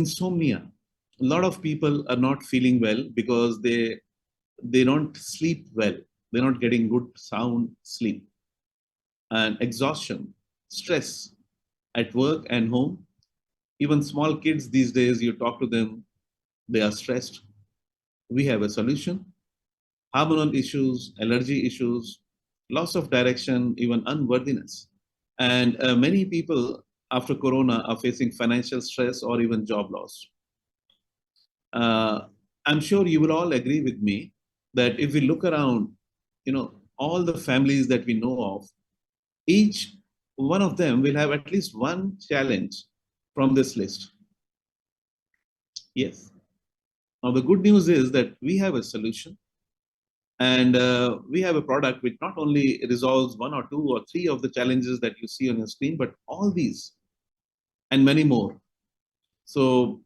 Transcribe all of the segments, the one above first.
insomnia. A lot of people are not feeling well because they don't sleep well. They're not getting good sound sleep. And exhaustion, stress at work and home. Even small kids these days, you talk to them, they are stressed. We have a solution. Hormonal issues, allergy issues, loss of direction, even unworthiness. And many people after Corona are facing financial stress or even job loss. I'm sure you will all agree with me that if we look around, all the families that we know of, each one of them will have at least one challenge from this list. Yes. Now, the good news is that we have a solution, and we have a product which not only resolves one or two or three of the challenges that you see on your screen, but all these and many more. So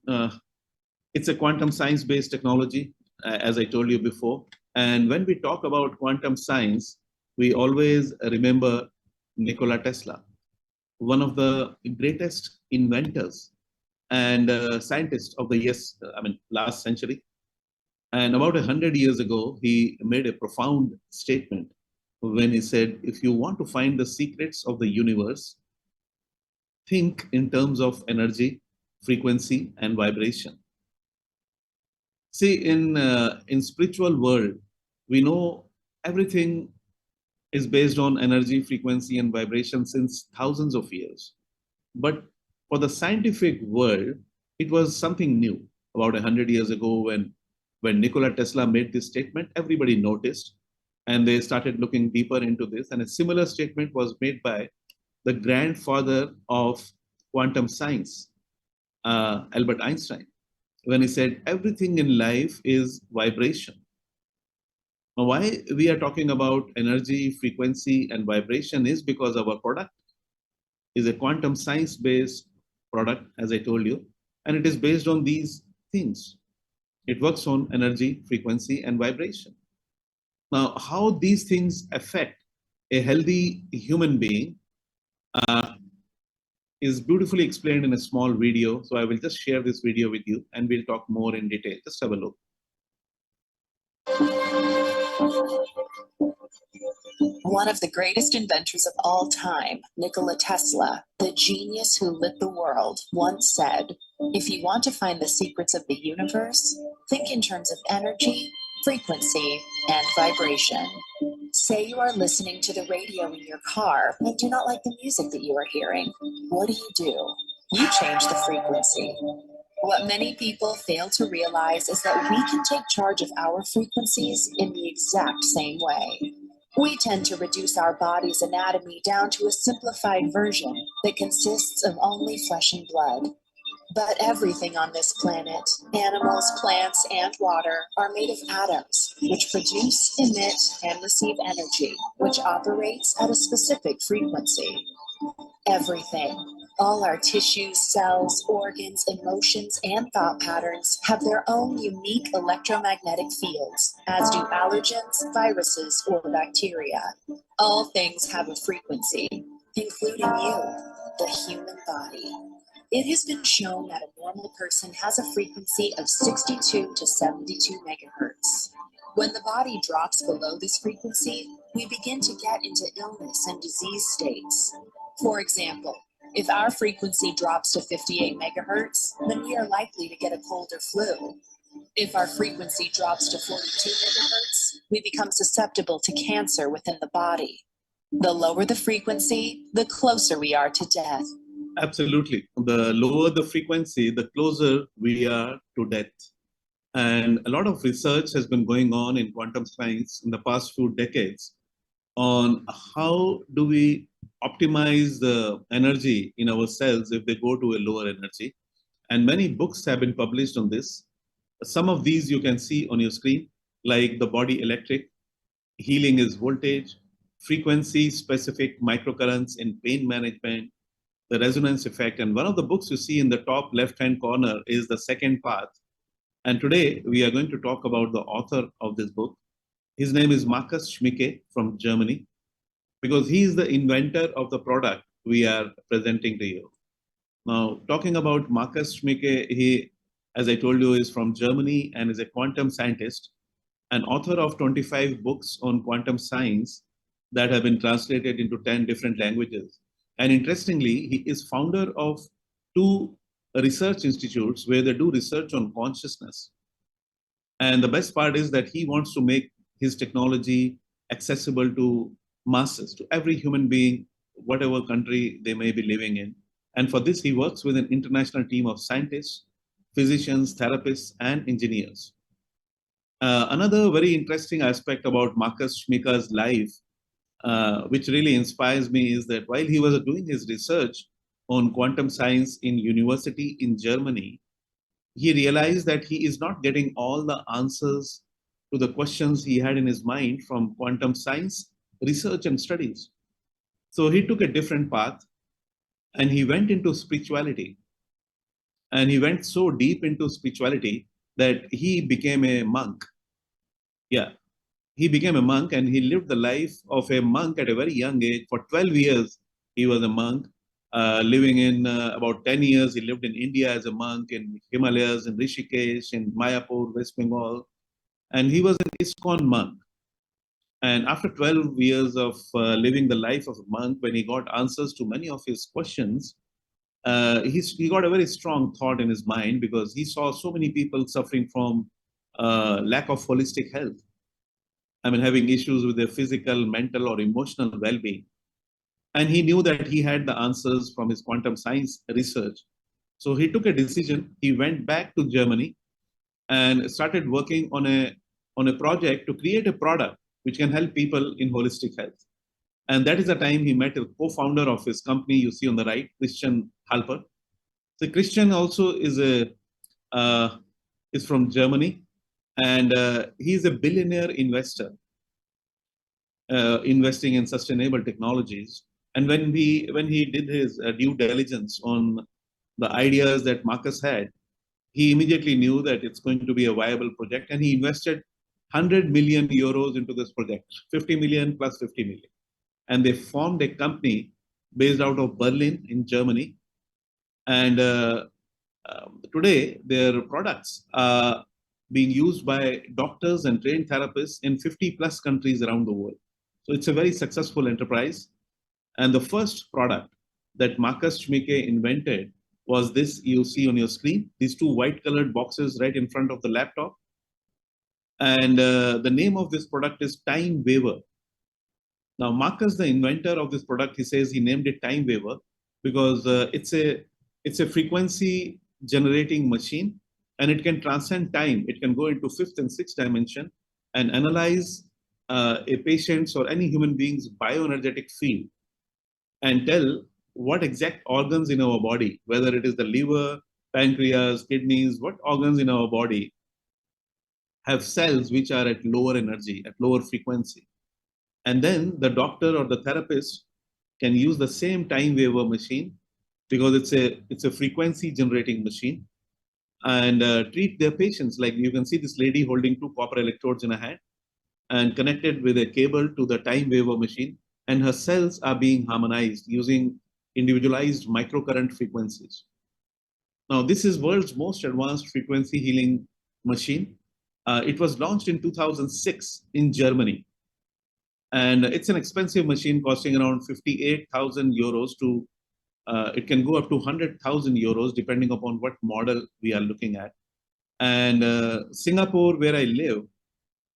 it's a quantum science-based technology, as I told you before. And when we talk about quantum science, we always remember Nikola Tesla, one of the greatest inventors and scientists of the last century. And about 100 years ago, he made a profound statement when he said, if you want to find the secrets of the universe, think in terms of energy, frequency, and vibration. See, in spiritual world, we know everything is based on energy, frequency, and vibration since thousands of years. But for the scientific world, it was something new. About 100 years ago, when Nikola Tesla made this statement, everybody noticed, and they started looking deeper into this. And a similar statement was made by the grandfather of quantum science, Albert Einstein, when he said, everything in life is vibration. Now, why we are talking about energy, frequency, and vibration is because our product is a quantum science-based product, as I told you, and it is based on these things. It works on energy, frequency, and vibration. Now, how these things affect a healthy human being is beautifully explained in a small video. So I will just share this video with you and we'll talk more in detail. Just have a look. One of the greatest inventors of all time, Nikola Tesla, the genius who lit the world, once said, if you want to find the secrets of the universe, think in terms of energy, frequency, and vibration. Say you are listening to the radio in your car and do not like the music that you are hearing. What do? You change the frequency. What many people fail to realize is that we can take charge of our frequencies in the exact same way. We tend to reduce our body's anatomy down to a simplified version that consists of only flesh and blood. But everything on this planet, animals, plants, and water, are made of atoms, which produce, emit, and receive energy, which operates at a specific frequency. Everything, all our tissues, cells, organs, emotions, and thought patterns have their own unique electromagnetic fields, as do allergens, viruses, or bacteria. All things have a frequency, including you, the human body. It has been shown that a normal person has a frequency of 62 to 72 megahertz. When the body drops below this frequency, we begin to get into illness and disease states. For example, if our frequency drops to 58 megahertz, then we are likely to get a cold or flu. If our frequency drops to 42 megahertz, we become susceptible to cancer within the body. The lower the frequency, the closer we are to death. Absolutely. The lower the frequency, the closer we are to death. And a lot of research has been going on in quantum science in the past few decades on how do we optimize the energy in our cells if they go to a lower energy. And many books have been published on this. Some of these you can see on your screen, like The Body Electric, Healing is Voltage, Frequency Specific Microcurrents in Pain Management, The Resonance Effect. And one of the books you see in the top left-hand corner is The Second Path. And today we are going to talk about the author of this book. His name is Markus Schmicke from Germany, because he is the inventor of the product we are presenting to you. Now, talking about Marcus Schmicke, he, as I told you, is from Germany and is a quantum scientist, an author of 25 books on quantum science that have been translated into 10 different languages. And interestingly, he is founder of two research institutes where they do research on consciousness. And the best part is that he wants to make his technology accessible to masses, to every human being, whatever country they may be living in. And for this, he works with an international team of scientists, physicians, therapists, and engineers. Another very interesting aspect about Marcus Schmicke's life, which really inspires me, is that while he was doing his research on quantum science in university in Germany, he realized that he is not getting all the answers to the questions he had in his mind from quantum science research and studies. So he took a different path and he went into spirituality. And he went so deep into spirituality that he became a monk. Yeah, he became a monk and he lived the life of a monk at a very young age. For 12 years, he was a monk. Living in about 10 years, he lived in India as a monk, in Himalayas, in Rishikesh, in Mayapur, West Bengal. And he was an ISKCON monk. And after 12 years of living the life of a monk, when he got answers to many of his questions, he got a very strong thought in his mind because he saw so many people suffering from lack of holistic health. I mean, having issues with their physical, mental, or emotional well-being. And he knew that he had the answers from his quantum science research. So he took a decision. He went back to Germany and started working on a project to create a product which can help people in holistic health. And that is the time he met a co-founder of his company you see on the right, Christian Halper. So Christian also is from Germany, and he's a billionaire investor, investing in sustainable technologies. And when he did his due diligence on the ideas that Marcus had, he immediately knew that it's going to be a viable project, and he invested 100 million euros into this project, 50 million plus 50 million. And they formed a company based out of Berlin in Germany. And today, their products are being used by doctors and trained therapists in 50 plus countries around the world. So it's a very successful enterprise. And the first product that Marcus Schmicke invented was this you see on your screen, these two white colored boxes right in front of the laptop. And the name of this product is Time Waver. Now, Marcus, the inventor of this product, he says he named it Time Waver because it's a frequency generating machine, and it can transcend time. It can go into fifth and sixth dimension and analyze a patient's or any human being's bioenergetic field and tell what exact organs in our body, whether it is the liver, pancreas, kidneys, what organs in our body have cells which are at lower energy, at lower frequency. And then the doctor or the therapist can use the same time waver machine because it's a frequency generating machine and treat their patients. Like you can see this lady holding two copper electrodes in her hand and connected with a cable to the time waver machine, and her cells are being harmonized using individualized microcurrent frequencies. Now, this is world's most advanced frequency healing machine. It was launched in 2006 in Germany. And it's an expensive machine costing around 58,000 euros to, it can go up to 100,000 euros depending upon what model we are looking at. And Singapore, where I live,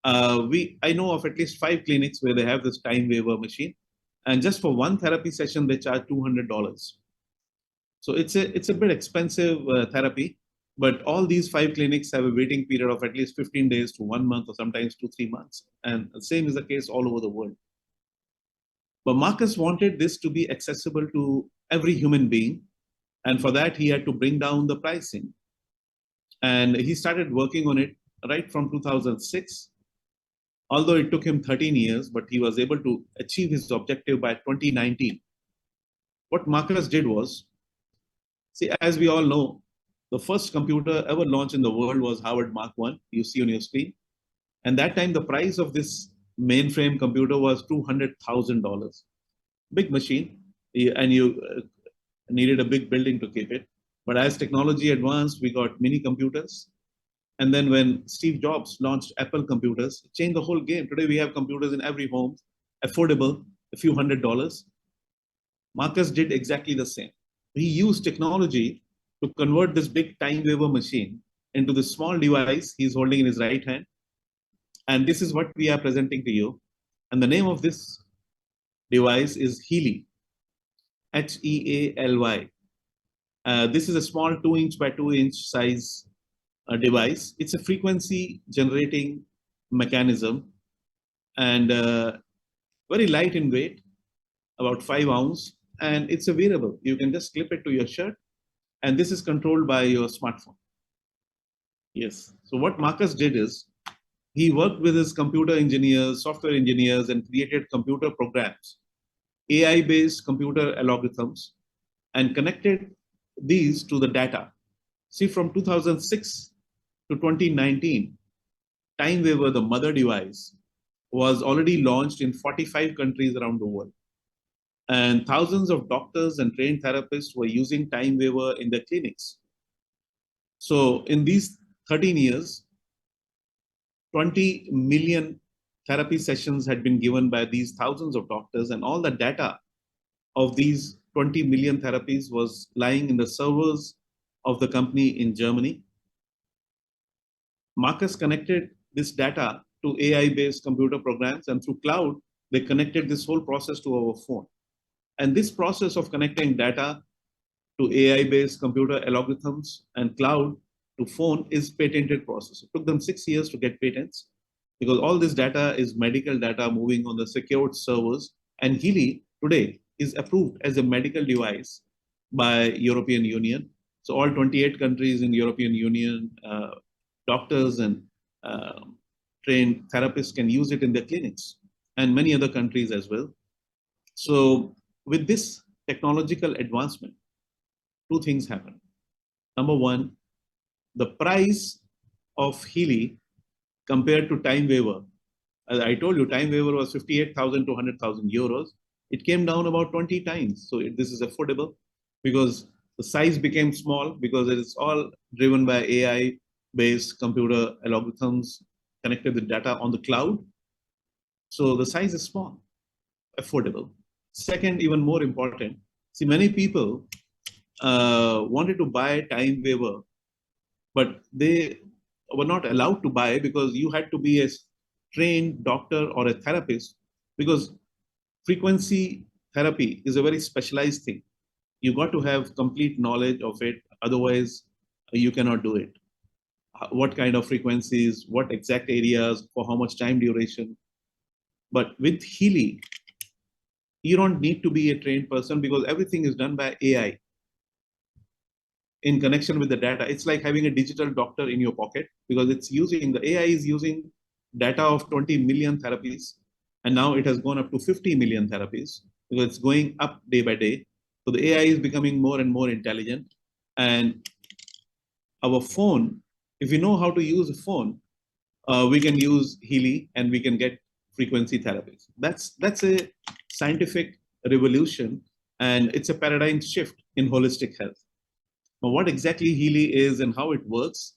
I know of at least 5 clinics where they have this time waver machine. And just for one therapy session, they charge $200. So it's a bit expensive therapy, but all these 5 clinics have a waiting period of at least 15 days to 1 month or sometimes 2-3 months. And the same is the case all over the world. But Marcus wanted this to be accessible to every human being. And for that, he had to bring down the pricing. And he started working on it right from 2006. Although it took him 13 years, but he was able to achieve his objective by 2019. What Marcus did was, see, as we all know, the first computer ever launched in the world was Harvard Mark I, you see on your screen. And that time, the price of this mainframe computer was $200,000. Big machine. And needed a big building to keep it. But as technology advanced, we got mini computers. And then when Steve Jobs launched Apple computers, it changed the whole game. Today we have computers in every home, affordable, a few $100s. Marcus did exactly the same. He used technology to convert this big time waver machine into this small device he's holding in his right hand. And this is what we are presenting to you. And the name of this device is Healy, Healy. This is a small 2-inch by 2-inch size device. It's a frequency generating mechanism and very light in weight, about 5 ounces, and it's a wearable. You can just clip it to your shirt, and this is controlled by your smartphone. Yes. So what Marcus did is he worked with his computer engineers, software engineers, and created computer programs, AI-based computer algorithms, and connected these to the data. See, from 2006 to 2019, Time Waver, the mother device, was already launched in 45 countries around the world. And thousands of doctors and trained therapists were using Time Waver in their clinics. So in these 13 years, 20 million therapy sessions had been given by these thousands of doctors, and all the data of these 20 million therapies was lying in the servers of the company in Germany. Marcus connected this data to AI-based computer programs, and through cloud, they connected this whole process to our phone. And this process of connecting data to AI-based computer algorithms and cloud to phone is patented process. It took them 6 years to get patents because all this data is medical data moving on the secured servers. And Healy today is approved as a medical device by European Union. So all 28 countries in European Union, doctors and trained therapists can use it in their clinics, and many other countries as well. So with this technological advancement, two things happen. Number one, the price of Healy compared to Time Waver, as I told you, Time Waver was 58,000 to 100,000 euros. It came down about 20 times. So this is affordable because the size became small because it is all driven by AI-based computer algorithms connected with data on the cloud. So the size is small, affordable. Second, even more important, see, many people wanted to buy Time Waver, but they were not allowed to buy because you had to be a trained doctor or a therapist, because frequency therapy is a very specialized thing. You got to have complete knowledge of it, otherwise you cannot do it. What kind of frequencies, what exact areas, for how much time duration. But with Healy, you don't need to be a trained person because everything is done by AI in connection with the data. It's like having a digital doctor in your pocket because it's using, the AI is using data of 20 million therapies. And now it has gone up to 50 million therapies because it's going up day by day. So the AI is becoming more and more intelligent. And our phone, if we know how to use a phone, we can use Healy and we can get frequency therapies. That's a scientific revolution, and it's a paradigm shift in holistic health. Now, what exactly Healy is and how it works,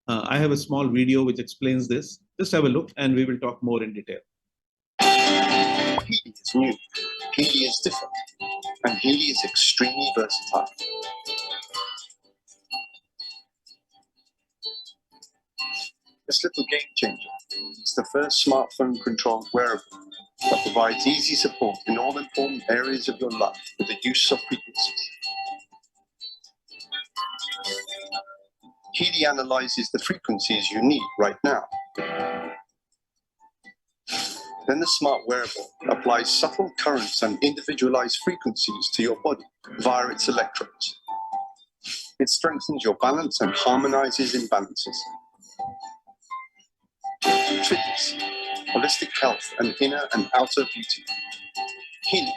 I have a small video which explains this. Just have a look and we will talk more in detail. Healy is new, Healy is different, and Healy is extremely versatile. This little game changer is the first smartphone-controlled wearable that provides easy support in all important areas of your life with the use of frequencies. Healy analyzes the frequencies you need right now. Then the smart wearable applies subtle currents and individualized frequencies to your body via its electrodes. It strengthens your balance and harmonizes imbalances. Fitness, holistic health, and inner and outer beauty. Healy,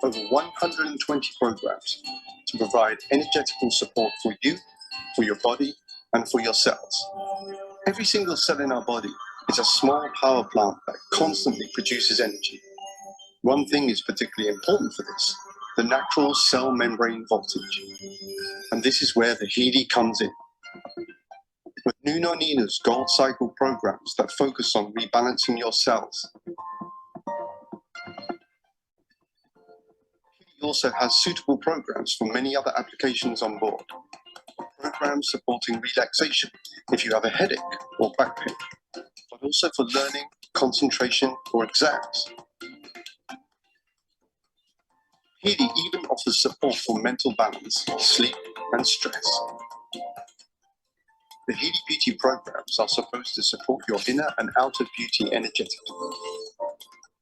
over 120 programs to provide energetical support for you, for your body, and for your cells. Every single cell in our body is a small power plant that constantly produces energy. One thing is particularly important for this. the natural cell membrane voltage. And this is where the Healy comes in. With 𝗪𝗏𝗛𝗎𝗓 gold cycle programs that focus on rebalancing your cells. Healy also has suitable programs for many other applications on board. Programs supporting relaxation if you have a headache or back pain, but also for learning, concentration, or exams. Healy even offers support for mental balance, sleep, and stress. The Healy Beauty programs are supposed to support your inner and outer beauty energetically.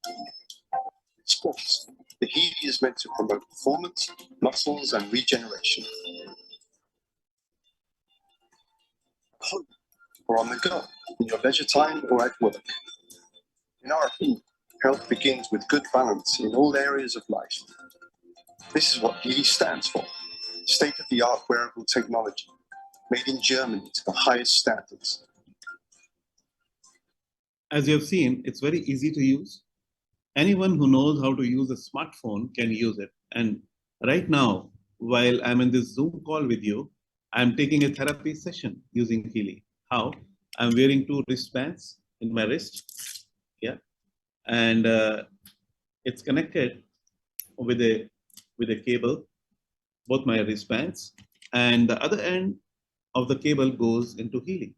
In sports, the Healy is meant to promote performance, muscles, and regeneration. At home or on the go, in your leisure time or at work. In our opinion, health begins with good balance in all areas of life. This is what Healy stands for, state-of-the-art wearable technology, made in Germany to the highest standards. As you have seen, it's very easy to use. Anyone who knows how to use a smartphone can use it. And right now, while I'm in this Zoom call with you, I'm taking a therapy session using Healy. How? I'm wearing 2 wristbands in my wrist. Yeah. And it's connected with a cable, both my wristbands, and the other end of the cable goes into Healy.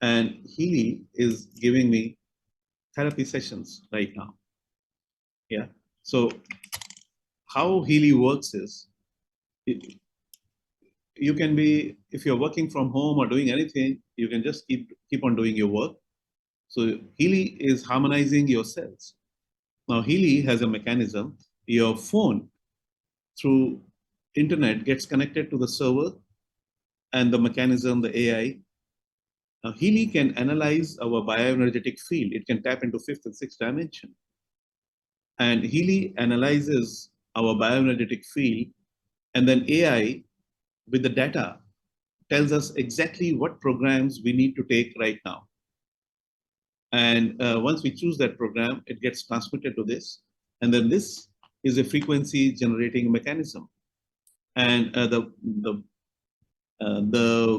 And Healy is giving me therapy sessions right now. Yeah. So how Healy works is, you can be, if you're working from home or doing anything, you can just keep on doing your work. So Healy is harmonizing your cells. Now Healy has a mechanism. Your phone through internet gets connected to the server and the mechanism, the AI. Now Healy can analyze our bioenergetic field. It can tap into 5th and 6th dimension. And Healy analyzes our bioenergetic field, and then AI with the data tells us exactly what programs we need to take right now. And once we choose that program, it gets transmitted to this. And then this is a frequency generating mechanism. And the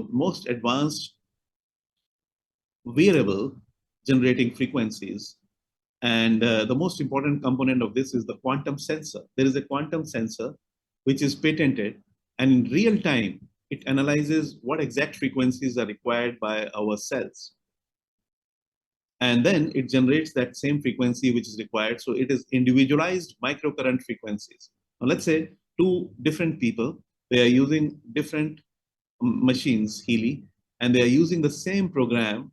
most advanced wearable generating frequencies. And the most important component of this is the quantum sensor. There is a quantum sensor which is patented, and in real time, it analyzes what exact frequencies are required by our cells. And then it generates that same frequency which is required. So it is individualized microcurrent frequencies. Now let's say 2 different people, they are using different machines, Healy, and they are using the same program.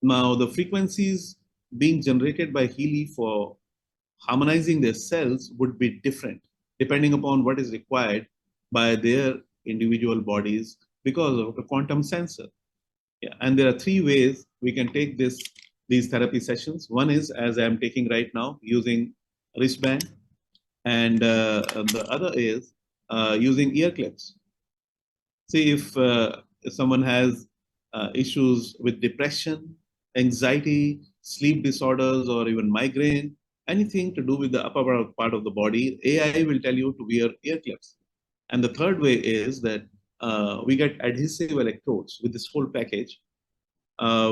Now the frequencies being generated by Healy for harmonizing their cells would be different depending upon what is required by their individual bodies because of the quantum sensor. Yeah, and there are 3 ways we can take these therapy sessions. One is, as I'm taking right now, using wristband, and the other is using ear clips. See, if someone has issues with depression, anxiety, sleep disorders, or even migraine, anything to do with the upper part of the body, AI will tell you to wear ear clips. And the third way is that we get adhesive electrodes with this whole package,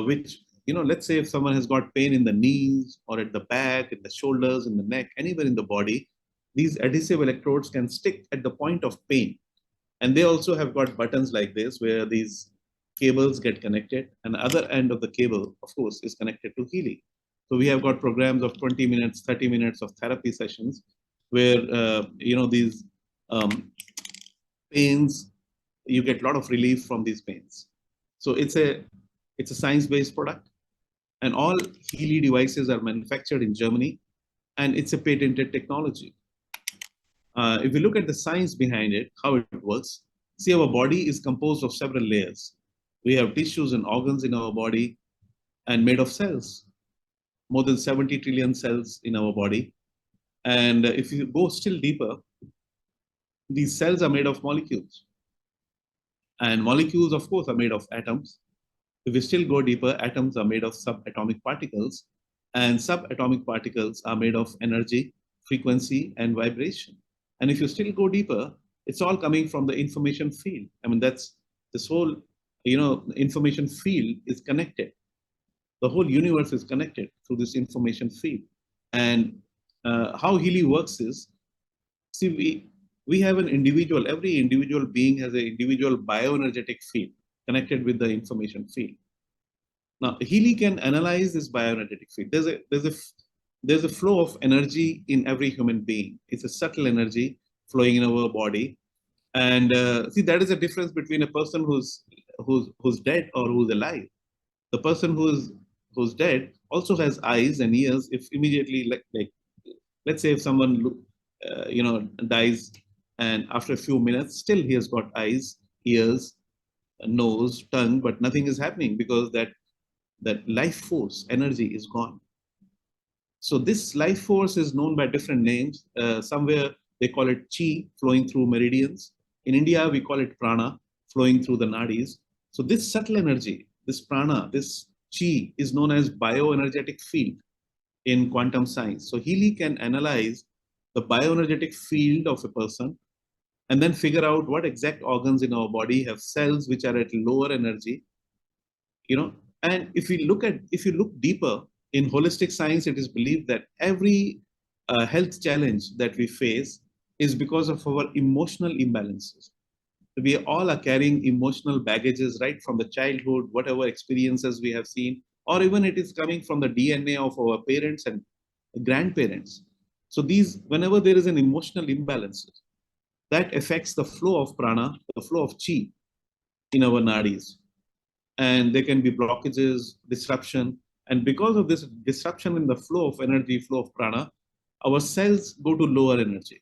which, let's say if someone has got pain in the knees or at the back, in the shoulders, in the neck, anywhere in the body, these adhesive electrodes can stick at the point of pain. And they also have got buttons like this where these cables get connected, and the other end of the cable, of course, is connected to Healy. So we have got programs of 20 minutes, 30 minutes of therapy sessions where, these pains, you get a lot of relief from these pains. So it's a science-based product, and all Healy devices are manufactured in Germany, and it's a patented technology. If we look at the science behind it, how it works, see, our body is composed of several layers. We have tissues and organs in our body and made of cells, more than 70 trillion cells in our body. And if you go still deeper, these cells are made of molecules. And molecules, of course, are made of atoms. If we still go deeper, atoms are made of subatomic particles, and subatomic particles are made of energy, frequency, and vibration. And if you still go deeper, it's all coming from the information field. I mean, that's this whole, information field is connected. The whole universe is connected through this information field. And how Healy works is, see, we have an individual, every individual being has an individual bioenergetic field connected with the information field. Now, Healy can analyze this bioenergetic field. There's a flow of energy in every human being. It's a subtle energy flowing in our body. And see, that is the difference between a person who's dead or who's alive. The person who's dead also has eyes and ears. If immediately, like let's say if someone dies, and after a few minutes, still he has got eyes, ears, a nose, tongue, but nothing is happening because that life force energy is gone. So this life force is known by different names. Somewhere they call it chi, flowing through meridians. In India, we call it prana, flowing through the nadis. So this subtle energy, this prana, this chi, is known as bioenergetic field in quantum science. So Healy can analyze the bioenergetic field of a person and then figure out what exact organs in our body have cells which are at lower energy. And if you look deeper in holistic science, it is believed that every health challenge that we face is because of our emotional imbalances. We all are carrying emotional baggages right from the childhood, whatever experiences we have seen, or even it is coming from the DNA of our parents and grandparents. So whenever there is an emotional imbalance, that affects the flow of prana, the flow of chi in our nadis. And there can be blockages, disruption. And because of this disruption in the flow of energy, flow of prana, our cells go to lower energy.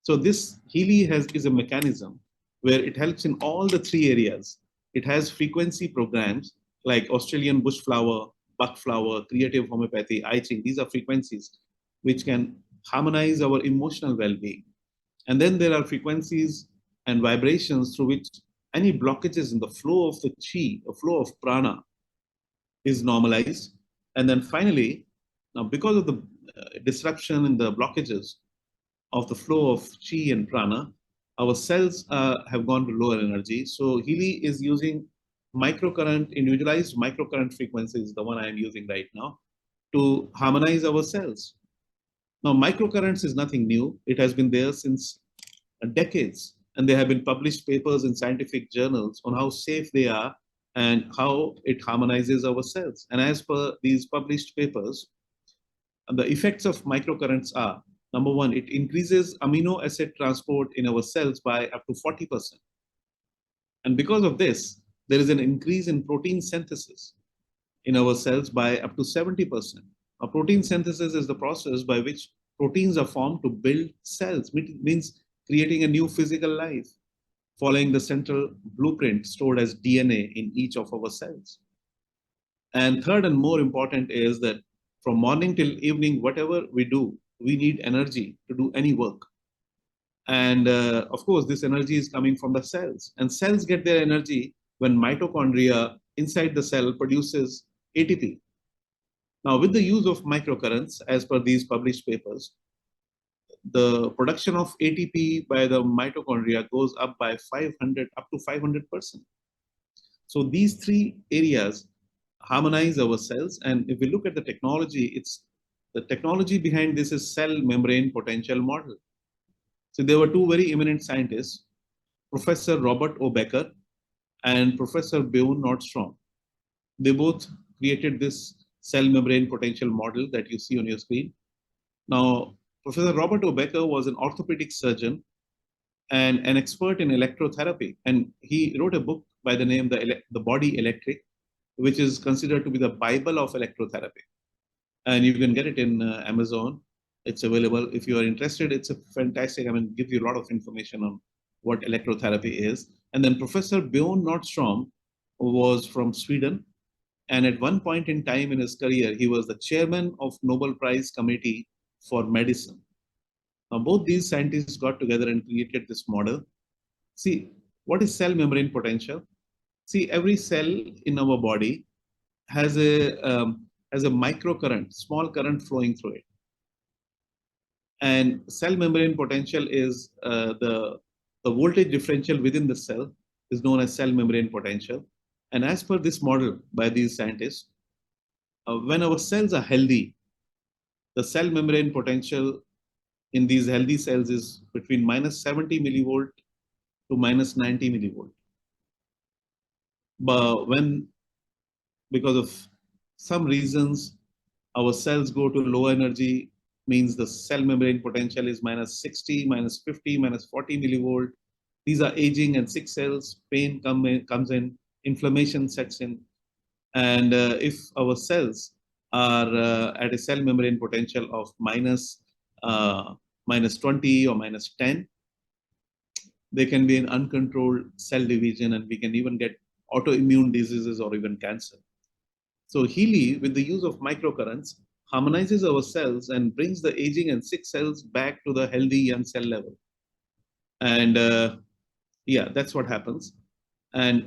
So this Healy is a mechanism where it helps in all the three areas. It has frequency programs like Australian bush flower, buck flower, creative homeopathy, I Ching. These are frequencies which can harmonize our emotional well-being. And then there are frequencies and vibrations through which any blockages in the flow of the chi, the flow of prana, is normalized. And then finally, now because of the disruption in the blockages of the flow of chi and prana, our cells have gone to lower energy. So Healy is using microcurrent, individualized microcurrent frequencies, the one I am using right now, to harmonize our cells. Now, microcurrents is nothing new. It has been there since decades, and there have been published papers in scientific journals on how safe they are and how it harmonizes our cells. And as per these published papers, the effects of microcurrents are, number one, it increases amino acid transport in our cells by up to 40%. And because of this, there is an increase in protein synthesis in our cells by up to 70%. A protein synthesis is the process by which proteins are formed to build cells. It means creating a new physical life, following the central blueprint stored as DNA in each of our cells. And third and more important is that from morning till evening, whatever we do, we need energy to do any work. And of course, this energy is coming from the cells. And cells get their energy when mitochondria inside the cell produces ATP. Now, with the use of microcurrents, as per these published papers, the production of ATP by the mitochondria goes up by 500 up to 500%. So these three areas harmonize our cells. And if we look at the technology, the technology behind this is cell membrane potential model. So there were two very eminent scientists, Professor Robert O. Becker and Professor 𝗏𝗏 Nordstrom. They both created this cell membrane potential model that you see on your screen. Now, Professor Robert O. Becker was an orthopedic surgeon and an expert in electrotherapy. And he wrote a book by the name The Body Electric, which is considered to be the Bible of electrotherapy. And you can get it in Amazon. It's available. If you are interested, it's a fantastic, gives you a lot of information on what electrotherapy is. And then Professor 𝗏𝗏 Nordstrom was from Sweden. And at one point in time in his career, he was the chairman of Nobel Prize Committee for Medicine. Now, both these scientists got together and created this model. See, what is cell membrane potential? See, every cell in our body has a microcurrent, small current flowing through it. And cell membrane potential is the voltage differential within the cell is known as cell membrane potential. And as per this model by these scientists, when our cells are healthy, the cell membrane potential in these healthy cells is between -70 millivolt to -90 millivolt. But when, because of some reasons, our cells go to low energy, means the cell membrane potential is -60, -50, -40 millivolt. These are aging and sick cells. Pain comes in, inflammation sets in. And if our cells are at a cell membrane potential of -20 or -10, they can be an uncontrolled cell division, and we can even get autoimmune diseases or even cancer. So Healy, with the use of microcurrents, harmonizes our cells and brings the aging and sick cells back to the healthy young cell level. And yeah, that's what happens. And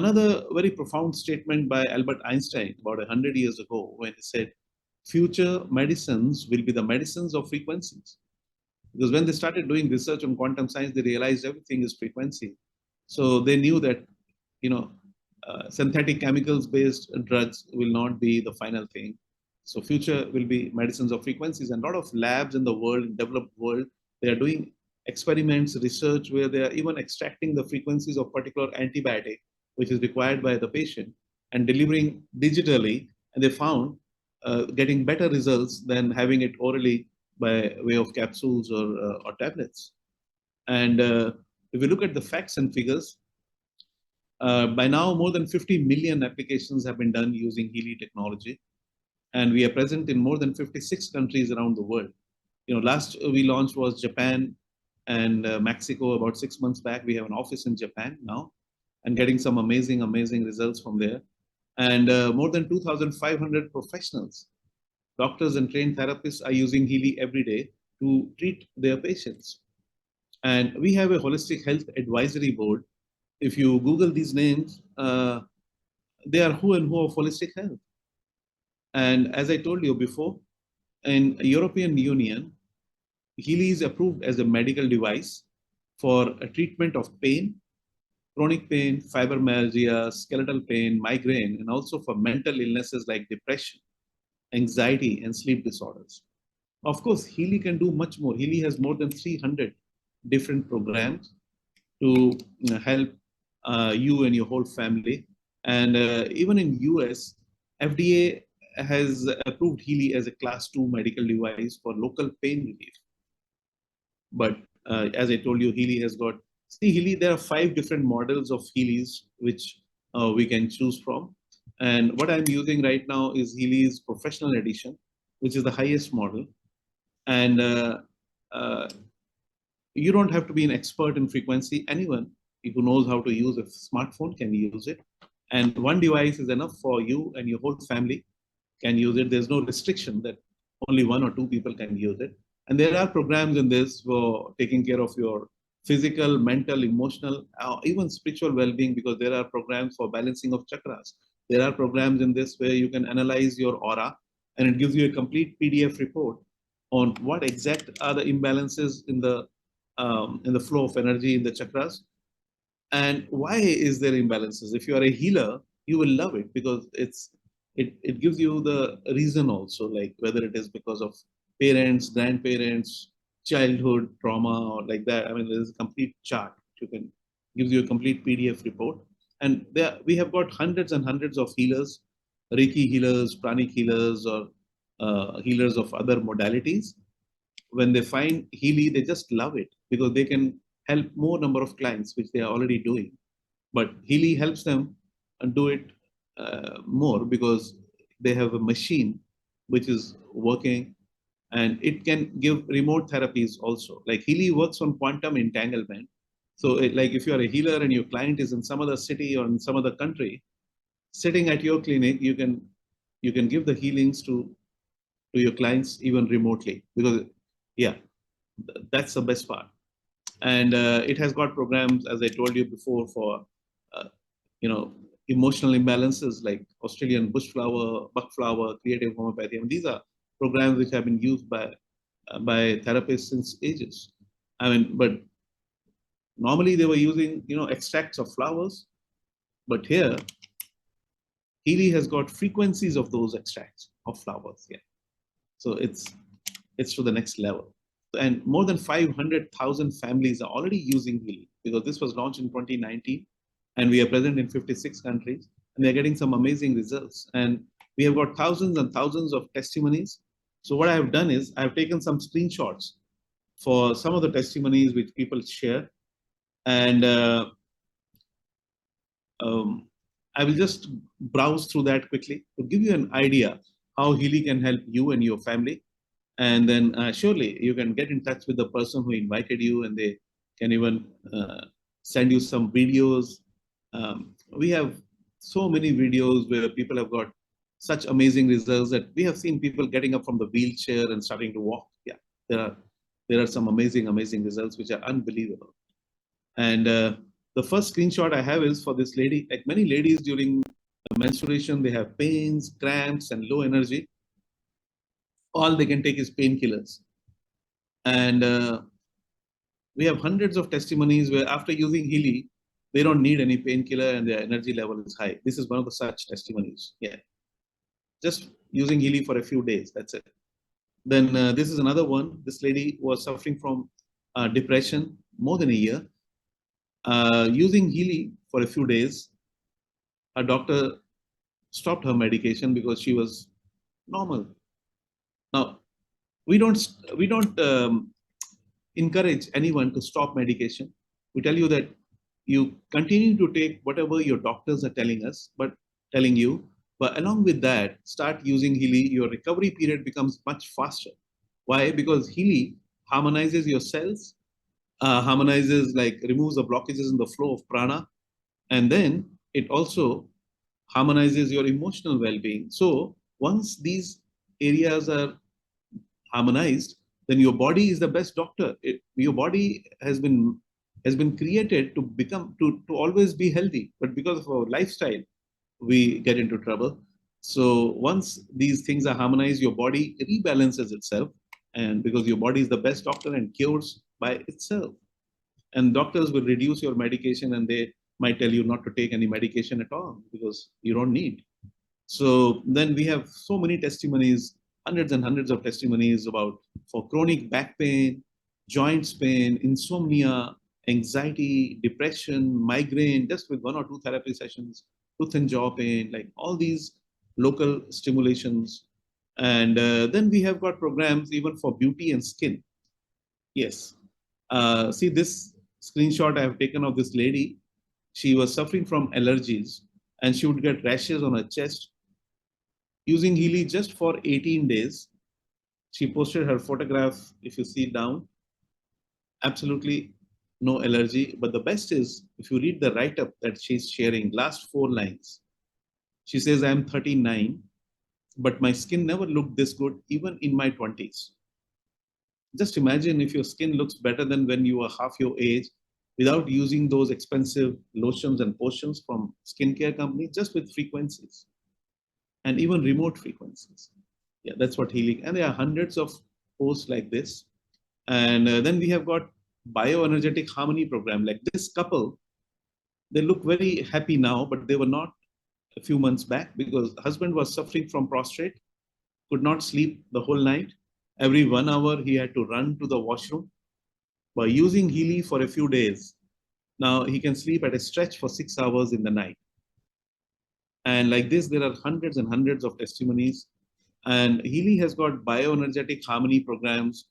another very profound statement by Albert Einstein about 100 years ago, when he said, future medicines will be the medicines of frequencies. Because when they started doing research on quantum science, they realized everything is frequency. So they knew that, you know, synthetic chemicals-based drugs will not be the final thing. So future will be medicines of frequencies. And a lot of labs in the world, developed world, they are doing experiments, research, where they are even extracting the frequencies of particular antibiotic, which is required by the patient, and delivering digitally. And they found getting better results than having it orally by way of capsules or tablets. And if you look at the facts and figures, by now, more than 50 million applications have been done using Healy technology. And we are present in more than 56 countries around the world. You know, last we launched was Japan and Mexico about 6 months back. We have an office in Japan now and getting some amazing results from there. And more than 2,500 professionals, doctors and trained therapists are using Healy every day to treat their patients. And we have a holistic health advisory board. If you Google these names, they are who and who of holistic health. And as I told you before, in European Union, Healy is approved as a medical device for a treatment of pain, chronic pain, fibromyalgia, skeletal pain, migraine, and also for mental illnesses like depression, anxiety, and sleep disorders. Of course, Healy can do much more. Healy has more than 300 different programs to help you and your whole family. And even in US, FDA has approved Healy as a class 2 medical device for local pain relief. But as I told you, Healy has got, see Healy, there are 5 different models of Healys which we can choose from. And what I'm using right now is Healy's professional edition, which is the highest model. And you don't have to be an expert in frequency. Anyone who knows how to use a smartphone can use it. And one device is enough for you and your whole family can use it. There's no restriction that only 1 or 2 people can use it. And there are programs in this for taking care of your physical, mental, emotional, even spiritual well-being, because there are programs for balancing of chakras. There are programs in this where you can analyze your aura, and it gives you a complete PDF report on what exact are the imbalances in the flow of energy in the chakras, and why is there imbalances. If you are a healer, you will love it, because it gives you the reason also, like whether it is because of parents, grandparents, childhood trauma, or like that. I mean, there's a complete chart. You can gives you a complete PDF report. And there we have got hundreds and hundreds of healers, Reiki healers, pranic healers, or healers of other modalities. When they find Healy, they just love it because they can help more number of clients, which they are already doing. But Healy helps them do it more because they have a machine which is working, and it can give remote therapies also. Like Healy works on quantum entanglement. So like if you are a healer and your client is in some other city or in some other country, sitting at your clinic, you can give the healings to your clients even remotely, because yeah, that's the best part. And it has got programs, as I told you before, for emotional imbalances like Australian bushflower, buckflower, creative homeopathy. I mean, these are programs which have been used by by therapists since ages. I mean, but normally they were using, extracts of flowers, but here Healy has got frequencies of those extracts of flowers. Yeah, so it's to the next level. And more than 500,000 families are already using Healy because this was launched in 2019, and we are present in 56 countries, and they're getting some amazing results. And we have got thousands and thousands of testimonies. So what I have done is I've taken some screenshots for some of the testimonies which people share, and I will just browse through that quickly to give you an idea how Healy can help you and your family. And then surely you can get in touch with the person who invited you, and they can even send you some videos. We have so many videos where people have got such amazing results that we have seen people getting up from the wheelchair and starting to walk. Yeah, there are some amazing results which are unbelievable. And the first screenshot I have is for this lady. Like many ladies during menstruation, they have pains, cramps, and low energy. All they can take is painkillers. And we have hundreds of testimonies where after using Healy, they don't need any painkiller and their energy level is high. This is one of the such testimonies. Yeah, just using Healy for a few days, that's it. Then this is another one. This lady was suffering from depression more than a year. Using Healy for a few days, her doctor stopped her medication because she was normal. Now, we don't encourage anyone to stop medication. We tell you that you continue to take whatever your doctors are telling you, but along with that, start using Healy. Your recovery period becomes much faster. Why? Because Healy harmonizes your cells, removes the blockages in the flow of prana, and then it also harmonizes your emotional well-being. So once these areas are harmonized, then your body is the best doctor. Your body has been created to always be healthy, but because of our lifestyle, we get into trouble. So once these things are harmonized, your body rebalances itself, and because your body is the best doctor and cures by itself. And doctors will reduce your medication, and they might tell you not to take any medication at all because you don't need. So then we have so many testimonies, hundreds and hundreds of testimonies for chronic back pain, joints pain, insomnia, anxiety, depression, migraine, just with 1 or 2 therapy sessions, tooth and jaw pain, like all these local stimulations. And then we have got programs even for beauty and skin. Yes. See this screenshot I have taken of this lady. She was suffering from allergies, and she would get rashes on her chest. Using Healy just for 18 days, she posted her photograph, if you see down, absolutely no allergy. But the best is, if you read the write-up that she's sharing, last 4 lines, she says, I'm 39, but my skin never looked this good, even in my 20s. Just imagine if your skin looks better than when you were half your age, without using those expensive lotions and potions from skincare companies, just with frequencies and even remote frequencies. Yeah, that's what Healy. And there are hundreds of posts like this. And then we have got bioenergetic harmony program. Like this couple, they look very happy now, but they were not a few months back because the husband was suffering from prostrate, could not sleep the whole night. Every 1 hour, he had to run to the washroom. By using Healy for a few days, now he can sleep at a stretch for 6 hours in the night. And like this, there are hundreds and hundreds of testimonies. And Healy has got bioenergetic harmony programs,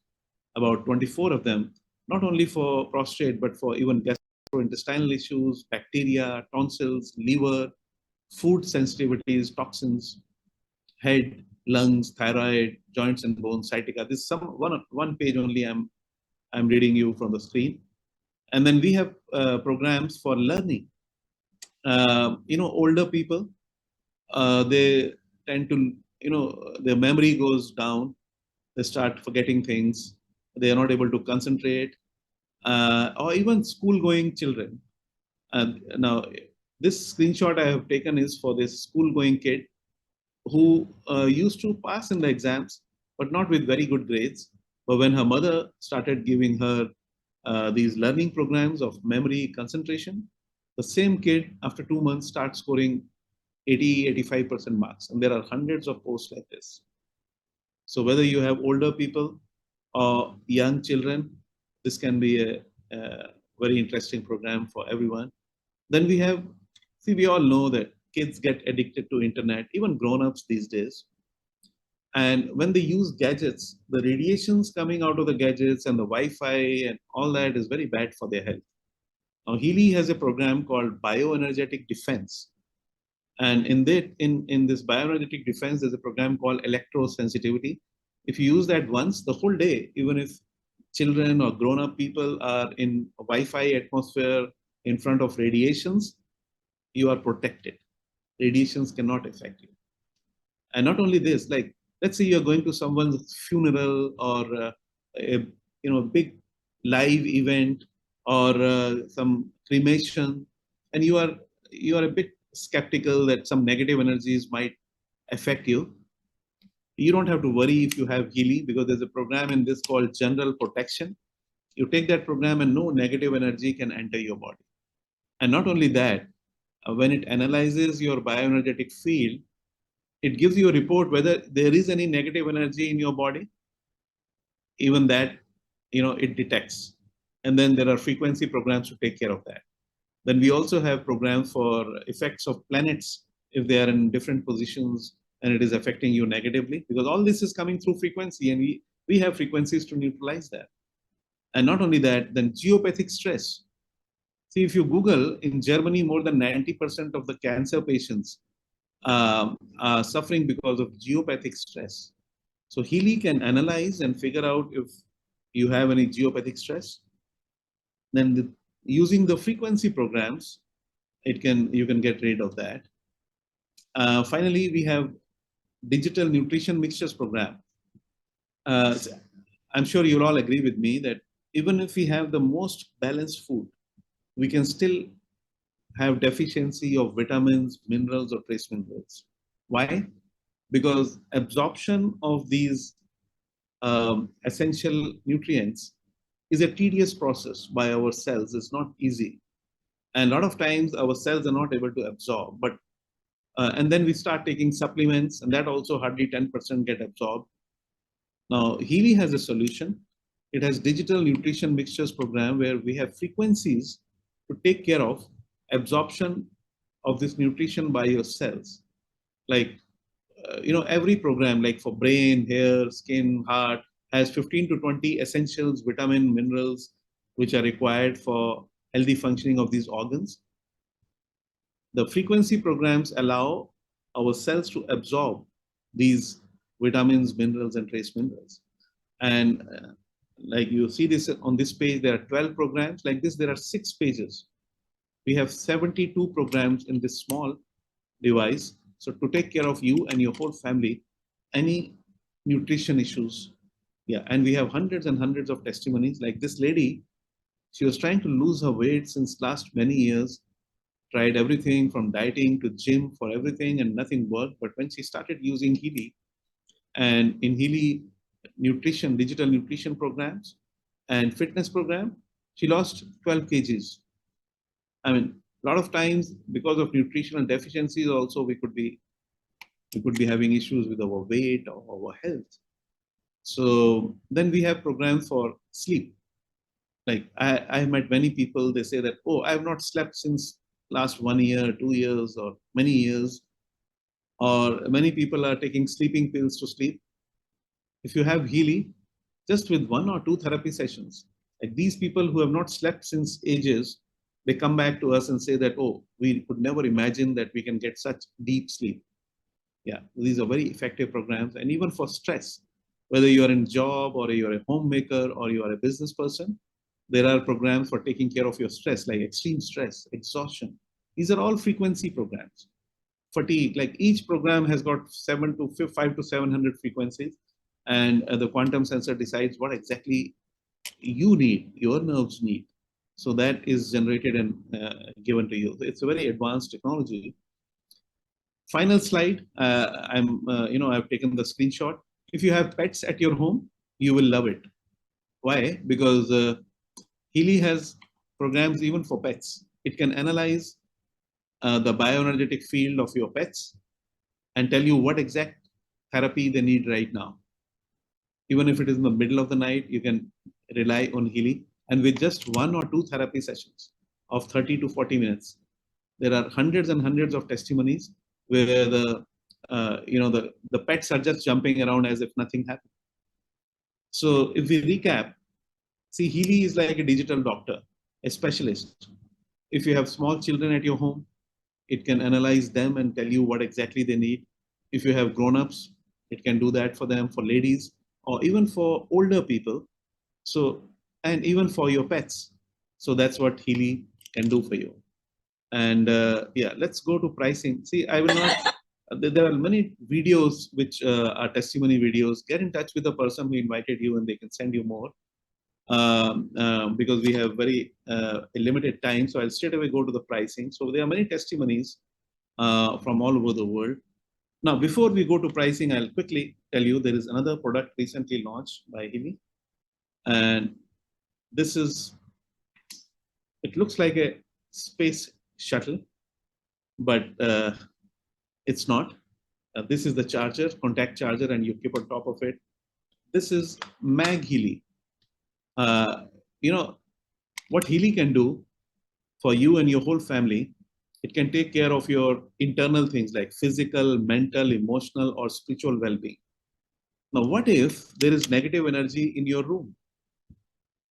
about 24 of them, not only for prostate, but for even gastrointestinal issues, bacteria, tonsils, liver, food sensitivities, toxins, head, lungs, thyroid, joints and bones, sciatica. This is one page only I'm reading you from the screen. And then we have programs for learning. Older people, they tend to, their memory goes down. They start forgetting things. They are not able to concentrate. Or even school-going children. Now, this screenshot I have taken is for this school-going kid who used to pass in the exams, but not with very good grades. But when her mother started giving her these learning programs of memory concentration, the same kid after 2 months starts scoring 80, 85% marks. And there are hundreds of posts like this. So whether you have older people or young children, this can be a very interesting program for everyone. Then we have, see, we all know that kids get addicted to internet, even grown-ups these days. And when they use gadgets, the radiations coming out of the gadgets and the Wi-Fi and all that is very bad for their health. Now, Healy has a program called bioenergetic defense. And in this bioenergetic defense, there's a program called electrosensitivity. If you use that once, the whole day, even if children or grown-up people are in a Wi-Fi atmosphere in front of radiations, you are protected. Radiations cannot affect you. And not only this, like, let's say you're going to someone's funeral or a big live event or some cremation, and you are a bit skeptical that some negative energies might affect you. You don't have to worry if you have Healy, because there's a program in this called general protection. You take that program and no negative energy can enter your body. And not only that, when it analyzes your bioenergetic field, it gives you a report whether there is any negative energy in your body. Even that, it detects. And then there are frequency programs to take care of that. Then we also have programs for effects of planets if they are in different positions and it is affecting you negatively, because all this is coming through frequency, and we have frequencies to neutralize that. And not only that, then geopathic stress. See, if you Google, in Germany, more than 90% of the cancer patients are suffering because of geopathic stress. So Healy can analyze and figure out if you have any geopathic stress. Then using the frequency programs, you can get rid of that. Finally, we have digital nutrition mixtures program. I'm sure you'll all agree with me that even if we have the most balanced food, we can still have deficiency of vitamins, minerals, or trace minerals. Why? Because absorption of these essential nutrients is a tedious process by our cells. It's not easy. And a lot of times our cells are not able to absorb. And then we start taking supplements, and that also hardly 10% get absorbed. Now, Healy has a solution. It has digital nutrition mixtures program where we have frequencies to take care of absorption of this nutrition by your cells. Like, every program, like for brain, hair, skin, heart, has 15 to 20 essentials, vitamin, minerals, which are required for healthy functioning of these organs. The frequency programs allow our cells to absorb these vitamins, minerals, and trace minerals. And like you see this on this page, there are 12 programs. Like this, there are 6 pages. We have 72 programs in this small device. So to take care of you and your whole family, any nutrition issues. Yeah, and we have hundreds and hundreds of testimonies. Like this lady, she was trying to lose her weight since last many years, tried everything from dieting to gym for everything, and nothing worked. But when she started using Healy, and in Healy nutrition, digital nutrition programs and fitness program, she lost 12 kgs. I mean, a lot of times because of nutritional deficiencies also, we could be having issues with our weight or our health. So then we have programs for sleep. Like I have met many people, they say that, oh, I have not slept since last 1 year, 2 years, or many years. Or many people are taking sleeping pills to sleep. If you have Healy, just with 1 or 2 therapy sessions, like these people who have not slept since ages, they come back to us and say that, oh, we could never imagine that we can get such deep sleep. Yeah, these are very effective programs. And even for stress, whether you are in a job or you're a homemaker or you are a business person, there are programs for taking care of your stress, like extreme stress, exhaustion. These are all frequency programs. Fatigue, like each program has got 5 to 700 frequencies, and the quantum sensor decides what exactly you need, your nerves need. So that is generated and given to you. It's a very advanced technology. Final slide. I've taken the screenshot. If you have pets at your home, you will love it. Why? Because Healy has programs even for pets. It can analyze the bioenergetic field of your pets and tell you what exact therapy they need right now. Even if it is in the middle of the night, you can rely on Healy. And with just 1 or 2 therapy sessions of 30 to 40 minutes, there are hundreds and hundreds of testimonies where the pets are just jumping around as if nothing happened. So if we recap, see, Healy is like a digital doctor, a specialist. If you have small children at your home, it can analyze them and tell you what exactly they need. If you have grown-ups, it can do that for them, for ladies, or even for older people. So, and even for your pets. So that's what Healy can do for you. And yeah, let's go to pricing. See, I will not, there are many videos which are testimony videos. Get in touch with the person who invited you and they can send you more. Because we have very limited time. So I'll straight away go to the pricing. So there are many testimonies from all over the world. Now, before we go to pricing, I'll quickly tell you there is another product recently launched by Healy. And this is, it looks like a space shuttle, but it's not. This is the charger, contact charger, and you keep on top of it. This is Healy. You know, what Healy can do for you and your whole family, it can take care of your internal things like physical, mental, emotional, or spiritual well-being. Now, what if there is negative energy in your room,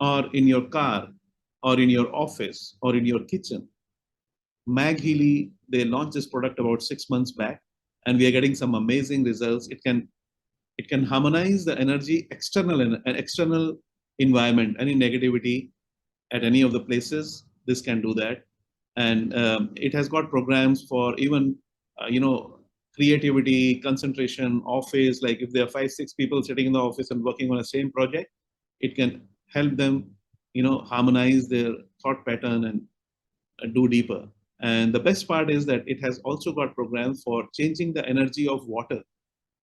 or in your car, or in your office, or in your kitchen? Healy, they launched this product about 6 months back, and we are getting some amazing results. It can harmonize the energy external and external environment, any negativity at any of the places. This can do that. And it has got programs for even, creativity, concentration, office. Like if there are 5-6 people sitting in the office and working on the same project, it can help them, harmonize their thought pattern and do deeper. And the best part is that it has also got programs for changing the energy of water.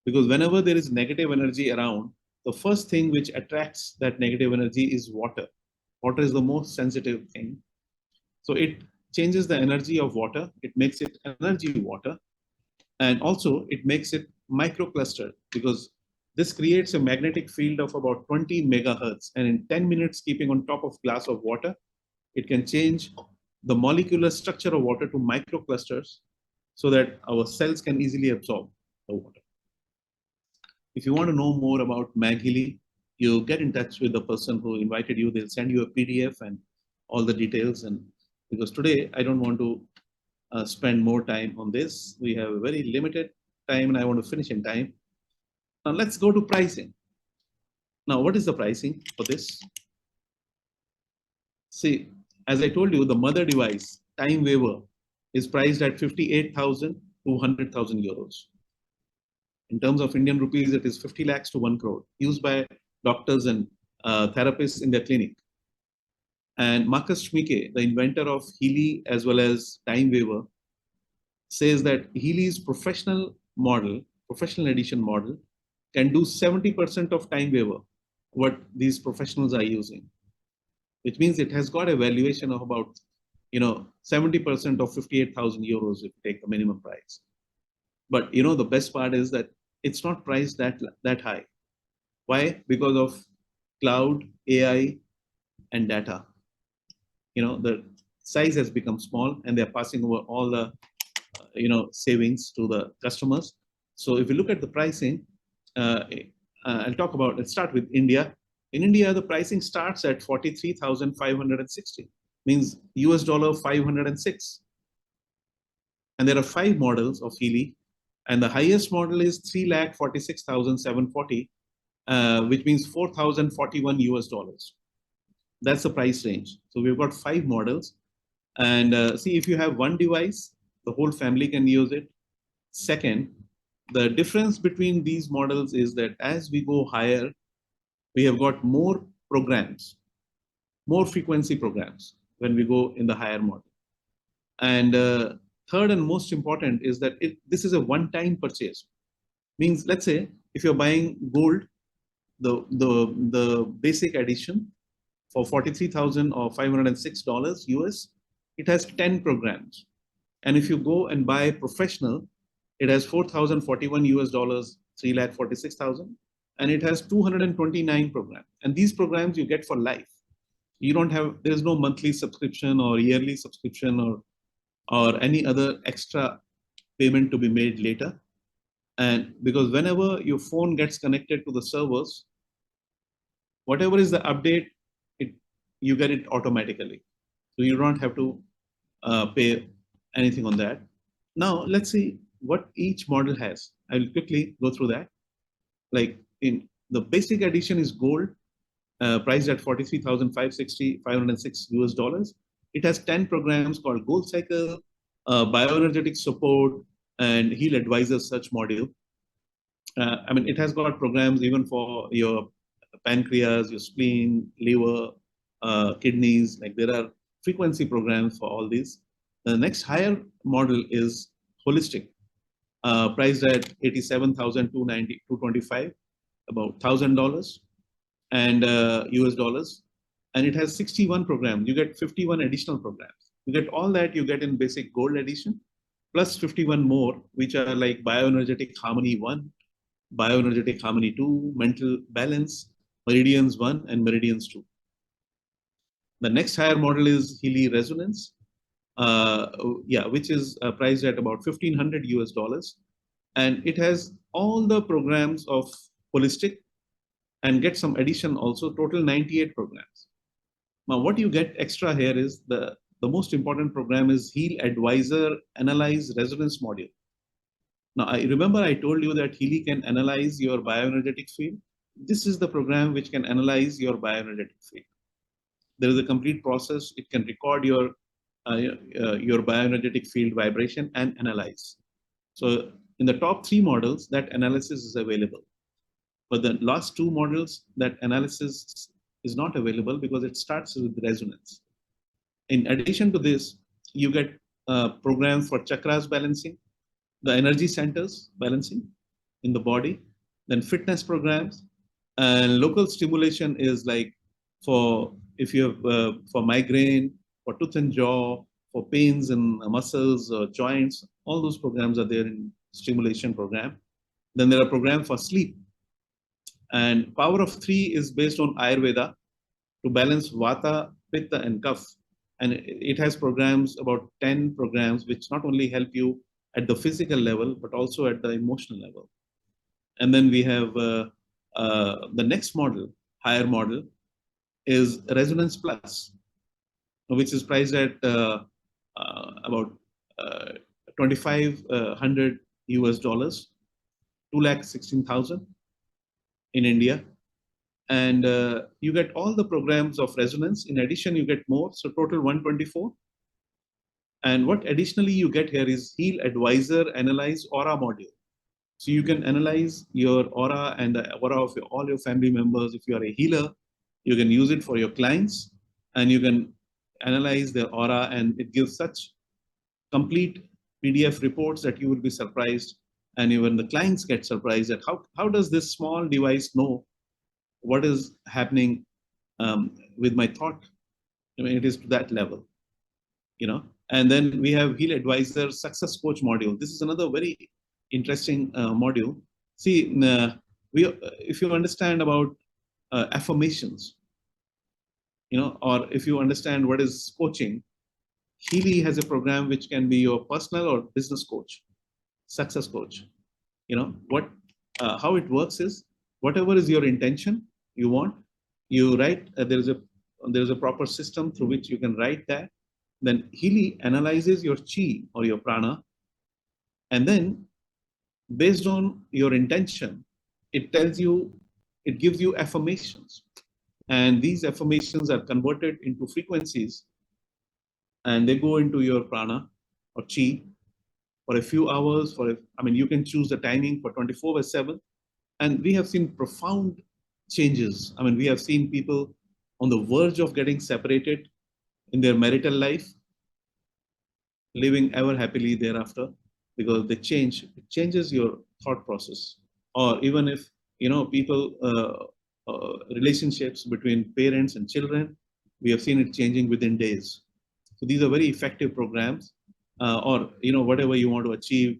Because whenever there is negative energy around, the first thing which attracts that negative energy is water. Water is the most sensitive thing. So it changes the energy of water. It makes it energy water. And also it makes it microcluster, because this creates a magnetic field of about 20 megahertz. And in 10 minutes, keeping on top of glass of water, it can change the molecular structure of water to microclusters so that our cells can easily absorb the water. If you want to know more about Healy, you get in touch with the person who invited you. They'll send you a PDF and all the details. And because today I don't want to spend more time on this. We have a very limited time and I want to finish in time. Now let's go to pricing. Now, what is the pricing for this? See, as I told you, the mother device, 𝗪𝗪𝗪, is priced at 58,000 to 100,000 euros. In terms of Indian rupees, it is 50 lakhs to 1 crore, used by doctors and therapists in their clinic. And Marcus Schmieke, the inventor of Healy as well as 𝗪𝗪𝗪, says that Healy's professional edition model, can do 70% of 𝗪𝗪𝗪, what these professionals are using. Which means it has got a valuation of about 70% of 58,000 euros if you take the minimum price. But the best part is that it's not priced that high. Why? Because of cloud, AI, and data. The size has become small and they're passing over all the savings to the customers. So if you look at the pricing, let's start with India. In India, the pricing starts at 43,560, means $506. And there are 5 models of Healy, and the highest model is 3,46,740, which means $4,041. That's the price range. So we've got 5 models. And see, if you have one device, the whole family can use it. Second, the difference between these models is that as we go higher, we have got more programs, more frequency programs when we go in the higher model. And third and most important is that this is a one-time purchase. Means, let's say, if you're buying gold, the basic edition for $43,506 US, it has 10 programs. And if you go and buy professional, it has $4,041 US, 3,46,000, and it has 229 programs. And these programs you get for life. You don't have, there's no monthly subscription or yearly subscription or any other extra payment to be made later. And because whenever your phone gets connected to the servers, whatever is the update, you get it automatically. So you don't have to pay anything on that. Now let's see what each model has. I will quickly go through that. Like in the basic edition is gold, priced at $43,506 US. It has 10 programs called Gold Cycle, Bioenergetic Support, and Heal Advisor Search module. I mean, it has got programs even for your pancreas, your spleen, liver, kidneys. Like there are frequency programs for all these. The next higher model is Holistic, priced at $87,225, about $1,000 and US dollars. And it has 61 programs. You get 51 additional programs. You get all that you get in basic gold edition, plus 51 more, which are like Bioenergetic Harmony 1, Bioenergetic Harmony 2, Mental Balance, Meridians 1, and Meridians 2. The next higher model is Healy Resonance, which is priced at about $1,500 US. And it has all the programs of Holistic and get some addition also, total 98 programs. Now, what you get extra here is the most important program is Heal Advisor Analyze Resonance module. Now, I remember I told you that Healy can analyze your bioenergetic field. This is the program which can analyze your bioenergetic field. There is a complete process. It can record your bioenergetic field vibration and analyze. So in the top 3 models, that analysis is available. But the last 2 models, that analysis is not available because it starts with resonance. In addition to this, you get programs for chakras balancing, the energy centers balancing in the body, then fitness programs, and local stimulation is like for if you have for migraine, for tooth and jaw, for pains in muscles or joints, all those programs are there in stimulation program. Then there are programs for sleep. And Power of 3 is based on Ayurveda to balance Vata, Pitta, and Kapha. And it has programs, about 10 programs, which not only help you at the physical level, but also at the emotional level. And then we have the next model, higher model, is Resonance Plus, which is priced at about $2,500 US, 2,16,000 in India. And you get all the programs of resonance. In addition, you get more, so total 124. And what additionally you get here is Heal Advisor Analyze Aura module. So you can analyze your aura and the aura of all your family members. If you are a healer, you can use it for your clients, and you can analyze their aura, and it gives such complete PDF reports that you will be surprised. And even the clients get surprised at how does this small device know what is happening with my thought? I mean, it is to that level, you know. And then we have Heal Advisor Success Coach module. This is another very interesting module. See, if you understand about affirmations, you know, or if you understand what is coaching, Healy has a program which can be your personal or business coach, success coach. You know what? How it works is, whatever is your intention you want, you write. There is a proper system through which you can write that. Then Healy analyzes your chi or your prana, and then based on your intention, it tells you, it gives you affirmations, and these affirmations are converted into frequencies, and they go into your prana or chi for a few hours. You can choose the timing for 24/7, and we have seen profound changes. I mean, we have seen people on the verge of getting separated in their marital life, living ever happily thereafter, because they change. It changes your thought process. Or even if, you know, people relationships between parents and children. We have seen it changing within days. So these are very effective programs, or whatever you want to achieve,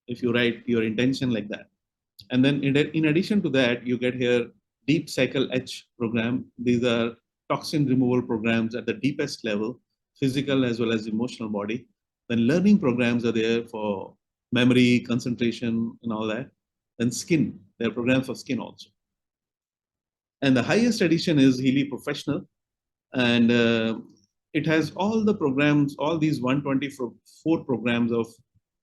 if you write your intention like that. And then in addition to that, you get here deep cycle H program. These are toxin removal programs at the deepest level, physical as well as emotional body. Then learning programs are there for memory, concentration, and all that. Then skin, there are programs for skin also. And the highest edition is Healy Professional. And it has all the programs, all these 124 programs of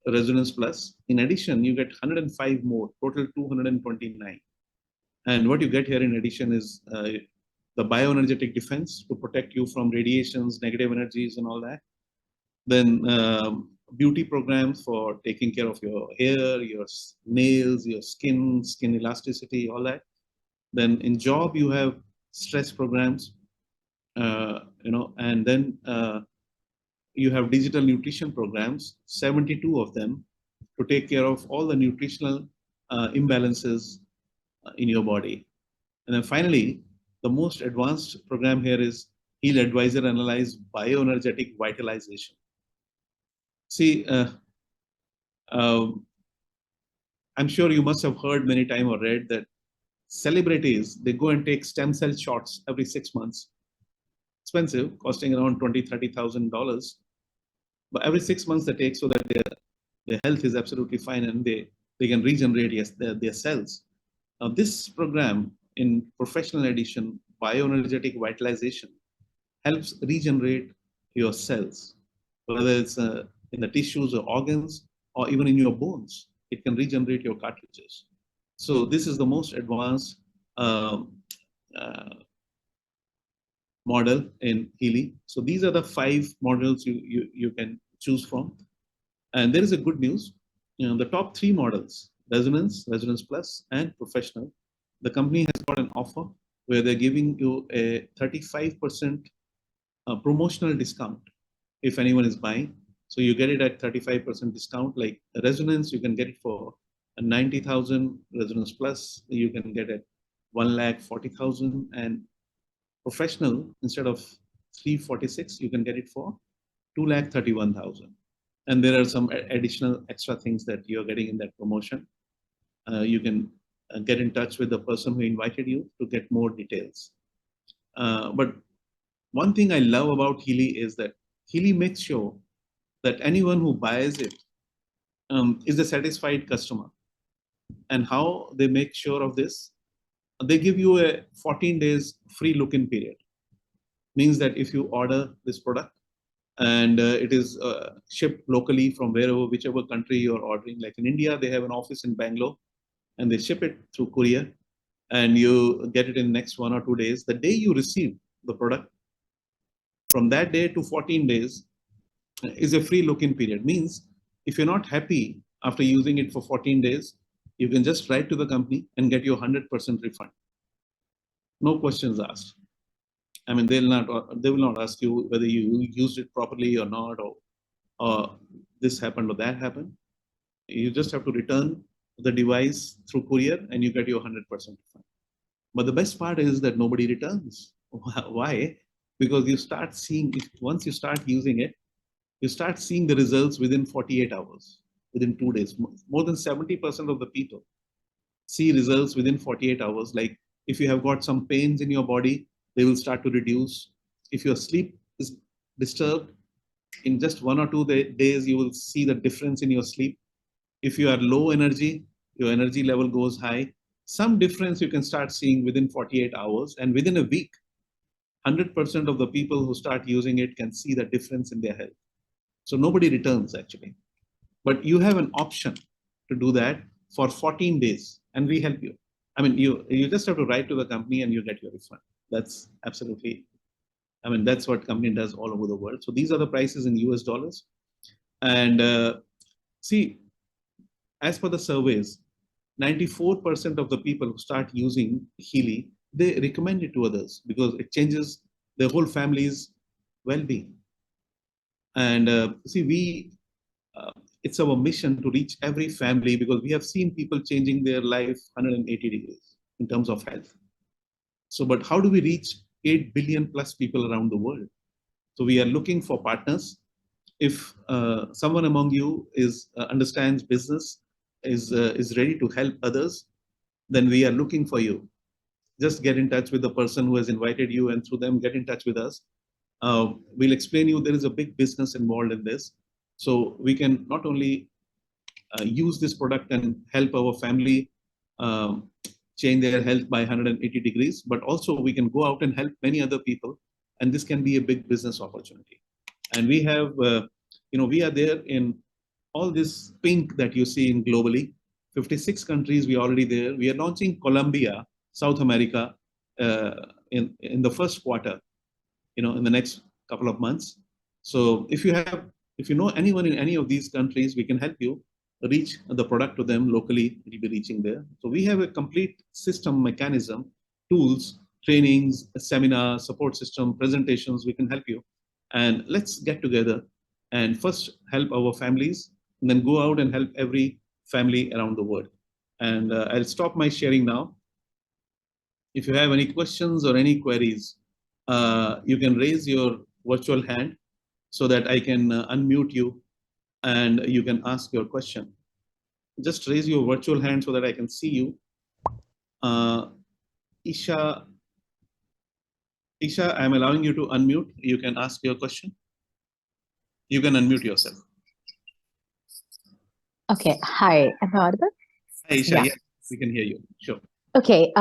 Resonance Plus. In addition, you get 105 more, total 229. And what you get here in addition is the bioenergetic defense to protect you from radiations, negative energies, and all that. Then beauty programs for taking care of your hair, your nails, your skin elasticity, all that. Then in job, you have stress programs, and then you have digital nutrition programs, 72 of them, to take care of all the nutritional imbalances in your body. And then finally, the most advanced program here is Heal Advisor Analyze Bioenergetic Vitalization. See, I'm sure you must have heard many times or read that celebrities, they go and take stem cell shots every 6 months. Expensive, costing around $20,000-$30,000. But every 6 months they take so that their health is absolutely fine and they can regenerate their cells. Now this program in professional edition, bioenergetic vitalization, helps regenerate your cells, whether it's in the tissues or organs or even in your bones. It can regenerate your cartridges. So this is the most advanced model in Healy. So these are the 5 models you can choose from. And there is a good news. The top 3 models, Resonance, Resonance Plus, and Professional, the company has got an offer where they're giving you a 35% promotional discount if anyone is buying. So you get it at 35% discount. Like Resonance, you can get it for 90,000. Resonance Plus, you can get it 1,40,000, and Professional, instead of 346, you can get it for 2,31,000. And there are some additional extra things that you're getting in that promotion. You can get in touch with the person who invited you to get more details. But one thing I love about Healy is that Healy makes sure that anyone who buys it is a satisfied customer. And how they make sure of this? They give you a 14 days free look-in period. Means that if you order this product and it is shipped locally from whichever country you're ordering, like in India, they have an office in Bangalore and they ship it through courier and you get it in the next 1 or 2 days. The day you receive the product, from that day to 14 days is a free look-in period. Means if you're not happy after using it for 14 days, you can just write to the company and get your 100% refund. No questions asked. I mean, they will not ask you whether you used it properly or not, or this happened or that happened. You just have to return the device through courier and you get your 100% refund. But the best part is that nobody returns. Why? Because you start seeing, once you start using it, you start seeing the results within 48 hours, within 2 days. More than 70% of the people see results within 48 hours. Like if you have got some pains in your body, they will start to reduce. If your sleep is disturbed, in just 1 or 2 days, you will see the difference in your sleep. If you are low energy, your energy level goes high. Some difference you can start seeing within 48 hours, and within a week, 100% of the people who start using it can see the difference in their health. So nobody returns actually. But you have an option to do that for 14 days and we help you. I mean, you just have to write to the company and you get your refund. That's absolutely, I mean, that's what company does all over the world. So these are the prices in US dollars. And see, as per the surveys, 94% of the people who start using Healy, they recommend it to others because it changes their whole family's well-being. And see, it's our mission to reach every family because we have seen people changing their life 180 degrees in terms of health. So, but how do we reach 8 billion plus people around the world? So we are looking for partners. If someone among you understands business, is ready to help others, then we are looking for you. Just get in touch with the person who has invited you, and through them get in touch with us. We'll explain you there is a big business involved in this. So we can not only use this product and help our family change their health by 180 degrees, but also we can go out and help many other people. And this can be a big business opportunity. And we have, we are there in all this pink that you see in globally. 56 countries, we are already there. We are launching Colombia, South America, in the first quarter, in the next couple of months. So if you know anyone in any of these countries, we can help you reach the product to them locally. It will be reaching there. So we have a complete system, mechanism, tools, trainings, seminar, support system, presentations. We can help you. And let's get together and first help our families, and then go out and help every family around the world. And I'll stop my sharing now. If you have any questions or any queries, you can raise your virtual hand so that I can unmute you and you can ask your question. Just raise your virtual hand so that I can see you. Isha, I'm allowing you to unmute. You can ask your question. You can unmute yourself. Okay. Hi, am I audible? Hi, Isha. Yeah. Yes, we can hear you. Sure. Okay.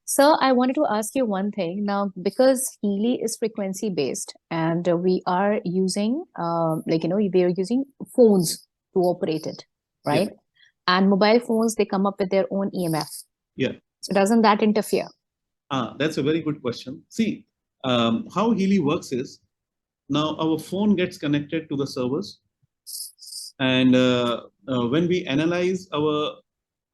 So I wanted to ask you one thing now, because Healy is frequency based, and we are using, we are using phones to operate it, right? Yeah. And mobile phones, they come up with their own EMF. Yeah. So doesn't that interfere? That's a very good question. See, how Healy works is, now our phone gets connected to the servers, and when we analyze our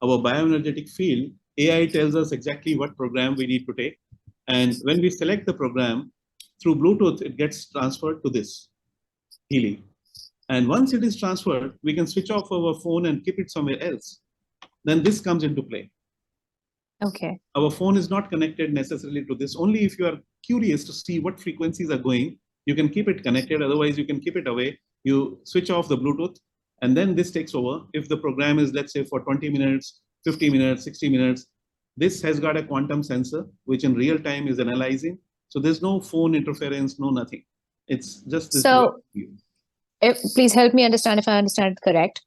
bioenergetic field, AI tells us exactly what program we need to take. And when we select the program through Bluetooth, it gets transferred to this Healy. And once it is transferred, we can switch off our phone and keep it somewhere else. Then this comes into play. Okay. Our phone is not connected necessarily to this. Only if you are curious to see what frequencies are going, you can keep it connected. Otherwise, you can keep it away. You switch off the Bluetooth, and then this takes over. If the program is, let's say, for 20 minutes, 50 minutes, 60 minutes, this has got a quantum sensor, which in real time is analyzing. So there's no phone interference, no nothing. It's just this. So, please help me understand if I understand it correct.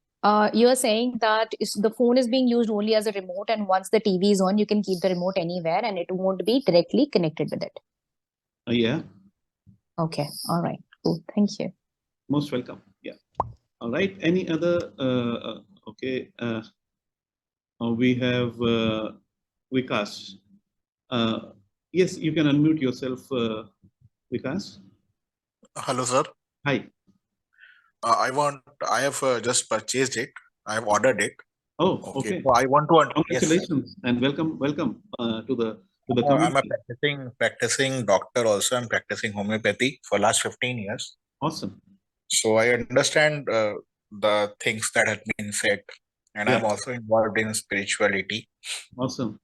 You are saying that the phone is being used only as a remote, and once the TV is on, you can keep the remote anywhere and it won't be directly connected with it. Yeah. Okay. All right. Cool. Thank you. Most welcome. Yeah. All right. Any other? Okay. We have Vikas. Yes, you can unmute yourself, Vikas. Hello, sir. Hi. I have just purchased it. I have ordered it. Oh, okay. So I want to. Congratulations, yes, and welcome to the community. I'm a practicing doctor also. I'm practicing homeopathy for last 15 years. Awesome. So I understand the things that have been said, and I'm also involved in spirituality. Awesome.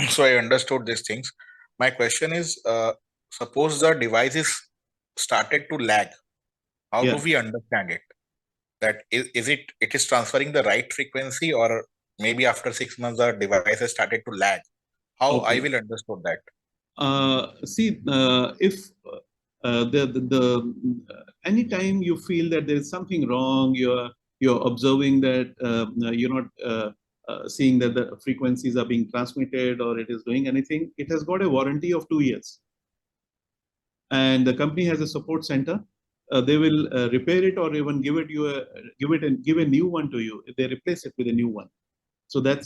So I understood these things. My question is, suppose the device is started to lag. How do we understand it? That it is transferring the right frequency, or maybe after 6 months the device has started to lag? How I will understand that? See, if anytime you feel that there is something wrong, you're observing that you're not seeing that the frequencies are being transmitted or it is doing anything, it has got a warranty of 2 years, and the company has a support center. They will repair it, or even give a new one to you if they replace it with a new one. So that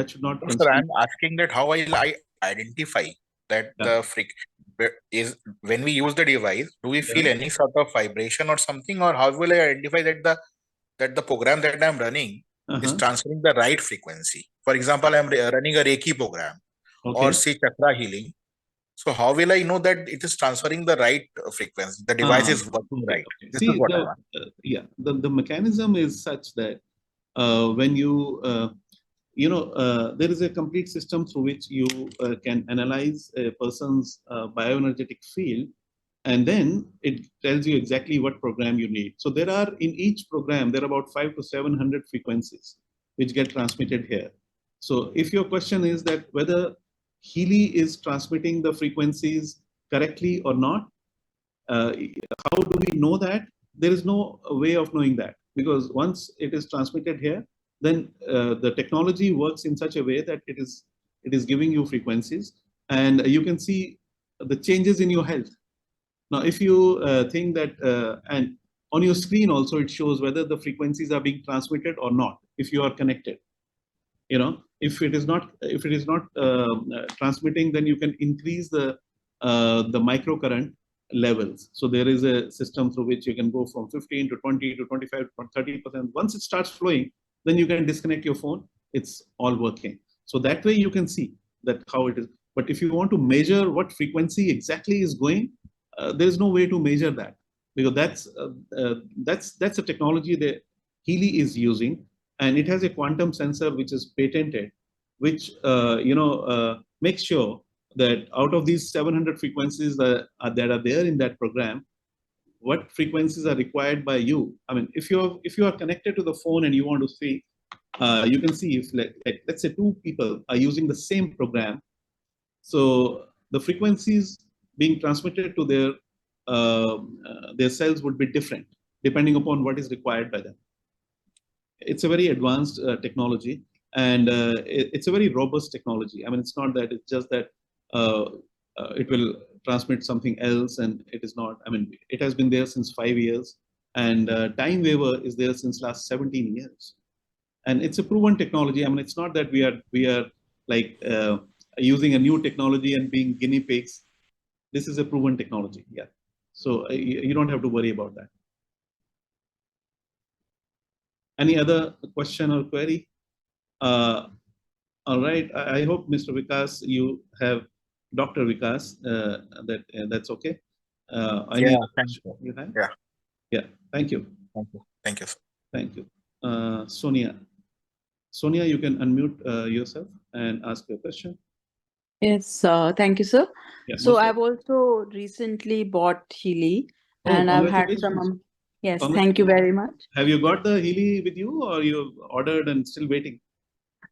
should not. Sir, I'm asking that how I identify that the is when we use the device, do we feel any sort of vibration or something, or how will I identify that the program that I'm running is transferring the right frequency? For example, I'm running a Reiki program or say chakra healing. So how will I know that it is transferring the right frequency? The device is working right. This See, is what the mechanism is such that when you there is a complete system through which you can analyze a person's bioenergetic field, and then it tells you exactly what program you need. So there are, in each program, there are about 500 to 700 frequencies which get transmitted here. So if your question is that whether Healy is transmitting the frequencies correctly or not, how do we know that? There is no way of knowing that, because once it is transmitted here, then the technology works in such a way that it is giving you frequencies, and you can see the changes in your health. Now, if you think that, and on your screen also it shows whether the frequencies are being transmitted or not, if you are connected. If it is not transmitting, then you can increase the microcurrent levels. So there is a system through which you can go from 15 to 20 to 25 to 30%. Once it starts flowing, then you can disconnect your phone. It's all working. So that way you can see that how it is. But if you want to measure what frequency exactly is going, there is no way to measure that, because that's a technology that Healy is using, and it has a quantum sensor which is patented, which makes sure that out of these 700 frequencies that are there in that program, what frequencies are required by you. I mean, if you are connected to the phone and you want to see, you can see if let's say two people are using the same program, so the frequencies being transmitted to their cells would be different depending upon what is required by them. It's a very advanced technology, and it's a very robust technology. I mean, it's not that it's just that it will transmit something else, and it is not. I mean, it has been there since 5 years, and time waiver is there since last 17 years, and it's a proven technology. I mean, it's not that we are like using a new technology and being guinea pigs. This is a proven technology. Yeah, so you don't have to worry about that. Any other question or query? All right. I hope, Mr. Vikas, you have Dr. Vikas. That's okay. Yeah, thank you. You have? Yeah. Yeah. Thank you. Thank you. Thank you, sir. Thank you. Sonia. Sonia, you can unmute yourself and ask your question. Yes, thank you, sir. Yeah, So I've also recently bought Healy, and I've had some. Yes, thank you very much. Have you got the Healy with you, or you ordered and still waiting?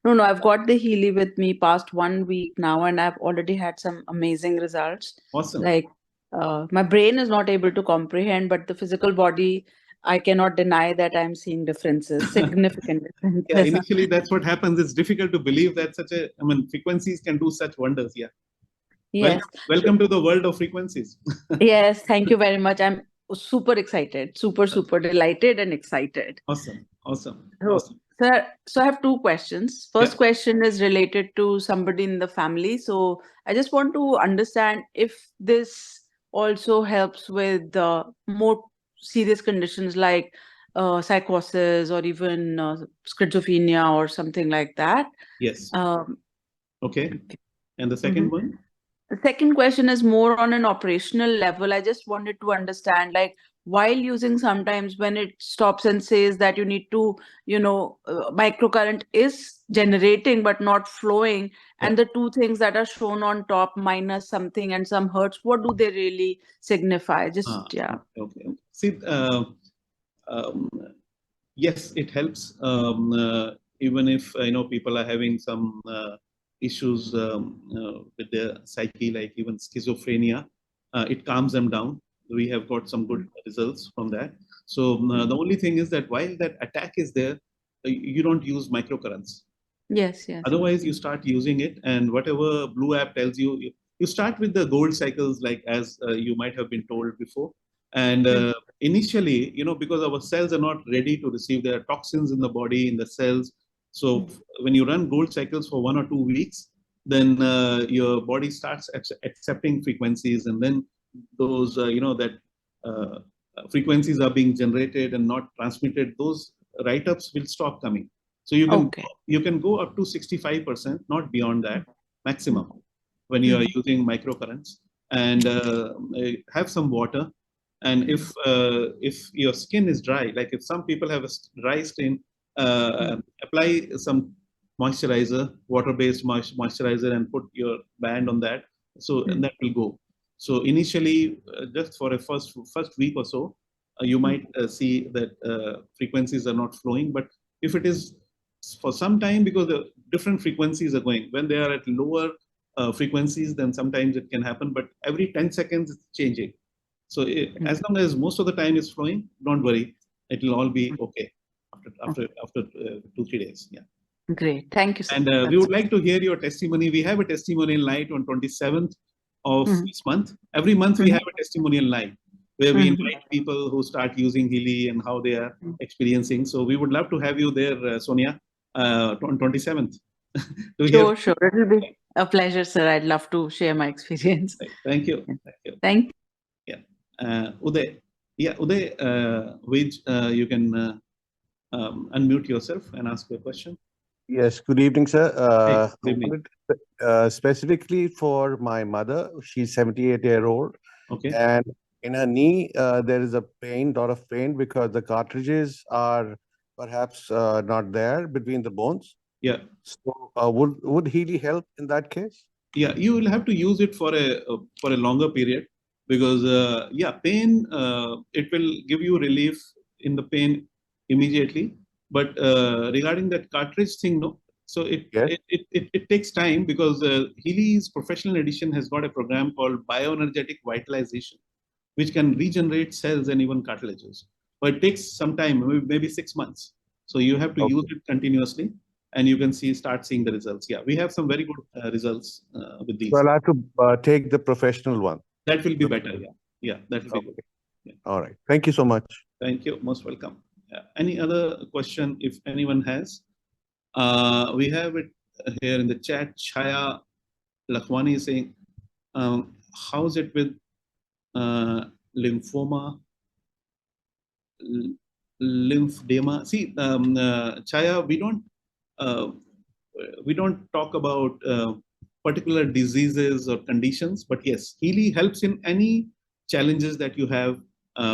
No, I've got the Healy with me past 1 week now, and I've already had some amazing results. Awesome. Like my brain is not able to comprehend, but the physical body, I cannot deny that I'm seeing differences, significant differences. Yeah, initially that's what happens. It's difficult to believe that frequencies can do such wonders. Yeah. Yes. Welcome to the world of frequencies. Yes, thank you very much. I'm super excited, super delighted and excited. Awesome. Sir, so I have two questions. First question is related to somebody in the family. So I just want to understand if this also helps with more serious conditions like psychosis or even schizophrenia or something like that. Yes. Okay. And the second one? The second question is more on an operational level. I just wanted to understand, like, while using, sometimes when it stops and says that you need to, microcurrent is generating but not flowing, and the two things that are shown on top, minus something and some hertz, what do they really signify? Okay. See, yes, it helps. Even if people are having some issues with their psyche, like even schizophrenia, it calms them down. We have got some good results from that. So the only thing is that while that attack is there, you don't use microcurrents. Yes. Otherwise, you start using it, and whatever Blue app tells you, you start with the gold cycles, like as you might have been told before. And initially, because our cells are not ready to receive, there are toxins in the body, in the cells. So when you run gold cycles for 1 or 2 weeks, then your body starts accepting frequencies, and then those frequencies are being generated and not transmitted. Those write-ups will stop coming. So you can go up to 65%, not beyond that, maximum, when you are using microcurrents. And have some water. And if your skin is dry, like if some people have a dry skin, apply some moisturizer, water-based moisturizer, and put your band on that. So and that will go. So initially, just for a first week or so, you might see that frequencies are not flowing. But if it is for some time, because the different frequencies are going, when they are at lower frequencies, then sometimes it can happen. But every 10 seconds, it's changing. So as long as most of the time is flowing, don't worry, it will all be okay after 2-3 days. Yeah. Great. Thank you, sir. And we would like to hear your testimony. We have a testimonial night on 27th of this month. Every month we have a testimonial night where we invite people who start using Healy and how they are experiencing. So we would love to have you there, Sonia, on 27th. Sure. It will be a pleasure, sir. I'd love to share my experience. Thank you. Thank you. Yeah. Uday. Yeah, Uday, you can unmute yourself and ask your question. Yes, good evening, sir. Good evening. Specifically for my mother, she's 78-year-old. Okay. And in her knee, there is a lot of pain, because the cartridges are perhaps not there between the bones. Yeah. So would Healy help in that case? Yeah, you will have to use it for a longer period, because pain, it will give you relief in the pain immediately. But regarding that cartridge thing, no. So it takes time, because Healy's professional edition has got a program called bioenergetic vitalization, which can regenerate cells and even cartilages. But it takes some time, maybe 6 months. So you have to use it continuously, and you can start seeing the results. Yeah, we have some very good results with these. So I'll have to take the professional one. That will be better. Yeah, that will be good. Yeah. All right. Thank you so much. Thank you. Most welcome. Any other question, if anyone has? We have it here in the chat. Chaya Lakhwani is saying, how's it with lymphoma, lymphedema? See, Chaya, we don't talk about particular diseases or conditions, but yes, Healy helps in any challenges that you have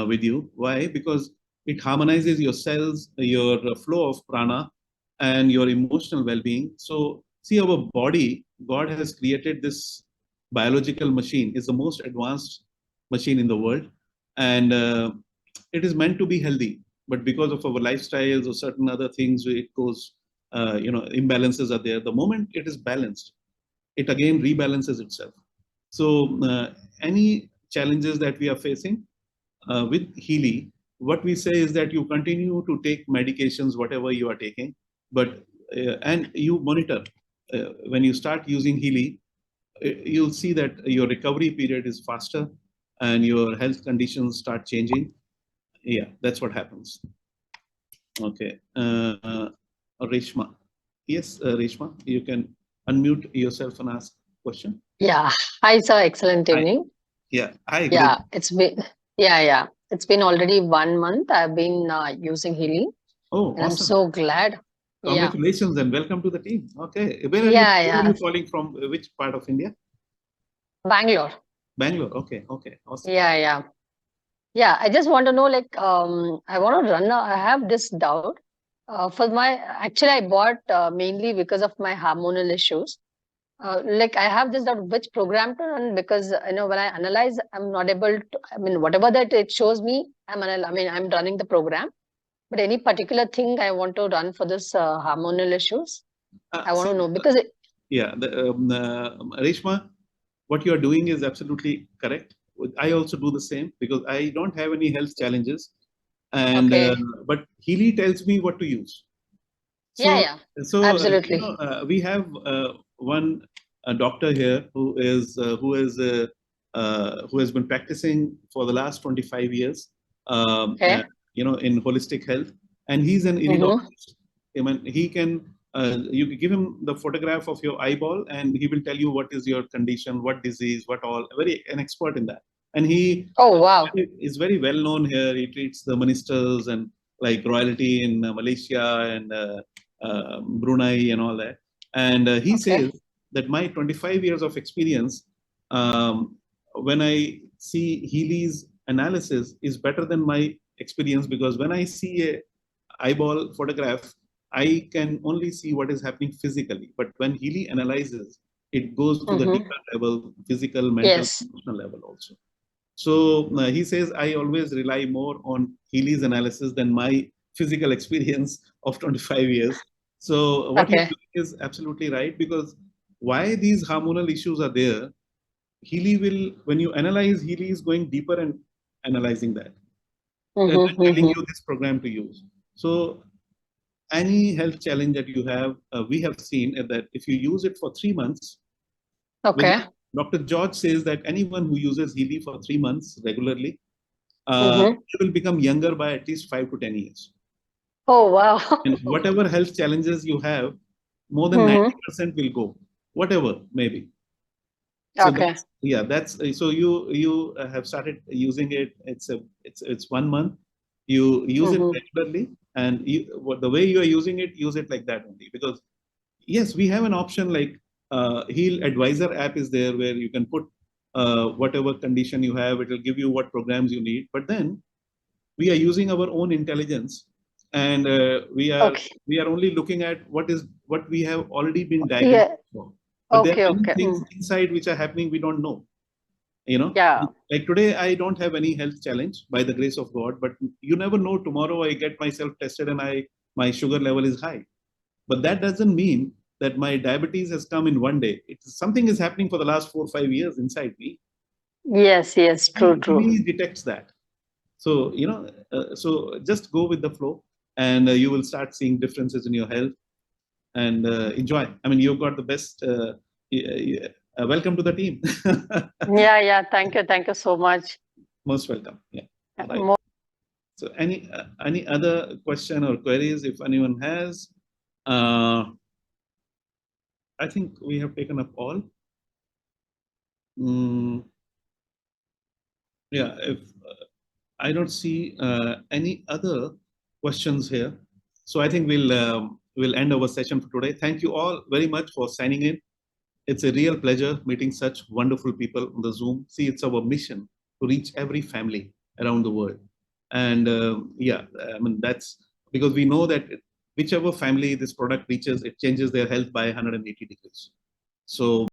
with you. Why? Because it harmonizes your cells, your flow of prana, and your emotional well-being. So see, our body, God has created this biological machine. It's the most advanced machine in the world, and it is meant to be healthy. But because of our lifestyles or certain other things, it goes, imbalances are there. The moment it is balanced, it again rebalances itself. So any challenges that we are facing with Healy, what we say is that you continue to take medications, whatever you are taking, but and you monitor. When you start using Healy, you'll see that your recovery period is faster and your health conditions start changing. Yeah, that's what happens. Okay. Reshma. Yes, Reshma, you can unmute yourself and ask question. Yeah. Hi, sir. Excellent evening. Yeah. Hi. Yeah. It's been already 1 month. I've been using Healy. Oh, and awesome. I'm so glad. Congratulations and welcome to the team. Okay. Where are you calling from? Which part of India? Bangalore. Bangalore. Okay. Awesome. Yeah. I just want to know, I want to I have this doubt. Actually, I bought mainly because of my hormonal issues. I have this doubt which program to run, because when I analyze, I'm not able to. Whatever that it shows me, I'm running the program. But any particular thing I want to run for this hormonal issues, I want to know, because Reshma, what you are doing is absolutely correct. I also do the same, because I don't have any health challenges, and but Healy tells me what to use. So absolutely. We have one doctor here who has been practicing for the last 25 years. In holistic health, and he's an endocrinologist. He can you can give him the photograph of your eyeball, and he will tell you what is your condition, what disease, what all. An expert in that, and he is very well known here. He treats the ministers and like royalty in Malaysia and Brunei and all that. And he says that my 25 years of experience, when I see Healy's analysis, is better than my experience, because when I see a eyeball photograph, I can only see what is happening physically. But when Healy analyzes, it goes to the deeper level, physical, mental, emotional level also. So he says, I always rely more on Healy's analysis than my physical experience of 25 years. So what he's doing is absolutely right, because why these hormonal issues are there, Healy will, when you analyze, Healy is going deeper and analyzing that. And telling you this program to use. So any health challenge that you have, we have seen that if you use it for 3 months, Dr. George says that anyone who uses Healy for 3 months regularly, they will become younger by at least 5 to 10 years. Oh, wow. And whatever health challenges you have, more than 90% will go, whatever, maybe. So so you have started using it. It's 1 month. You use it regularly, and the way you are using it, use it like that only. Because yes, we have an option like Heal Advisor app is there, where you can put whatever condition you have. It will give you what programs you need. But then we are using our own intelligence, and we are only looking at what we have already been diagnosed for. But there are many things inside which are happening we don't know. You know, like today I don't have any health challenge by the grace of God, but you never know, tomorrow I get myself tested and my sugar level is high. But that doesn't mean that my diabetes has come in one day. Something is happening for the last 4 or 5 years inside me. Yes, true. He detects that. So, you know, so just go with the flow, and you will start seeing differences in your health, and enjoy. I mean, you've got the best. Welcome to the team. Thank you so much. Most welcome. Right. So any other question or queries, if anyone has? I think we have taken up all. If I don't see any other questions here, so I think we'll end our session for today. Thank you all very much for signing in. It's a real pleasure meeting such wonderful people on the Zoom. See, it's our mission to reach every family around the world. And I mean, that's because we know that whichever family this product reaches, it changes their health by 180 degrees. So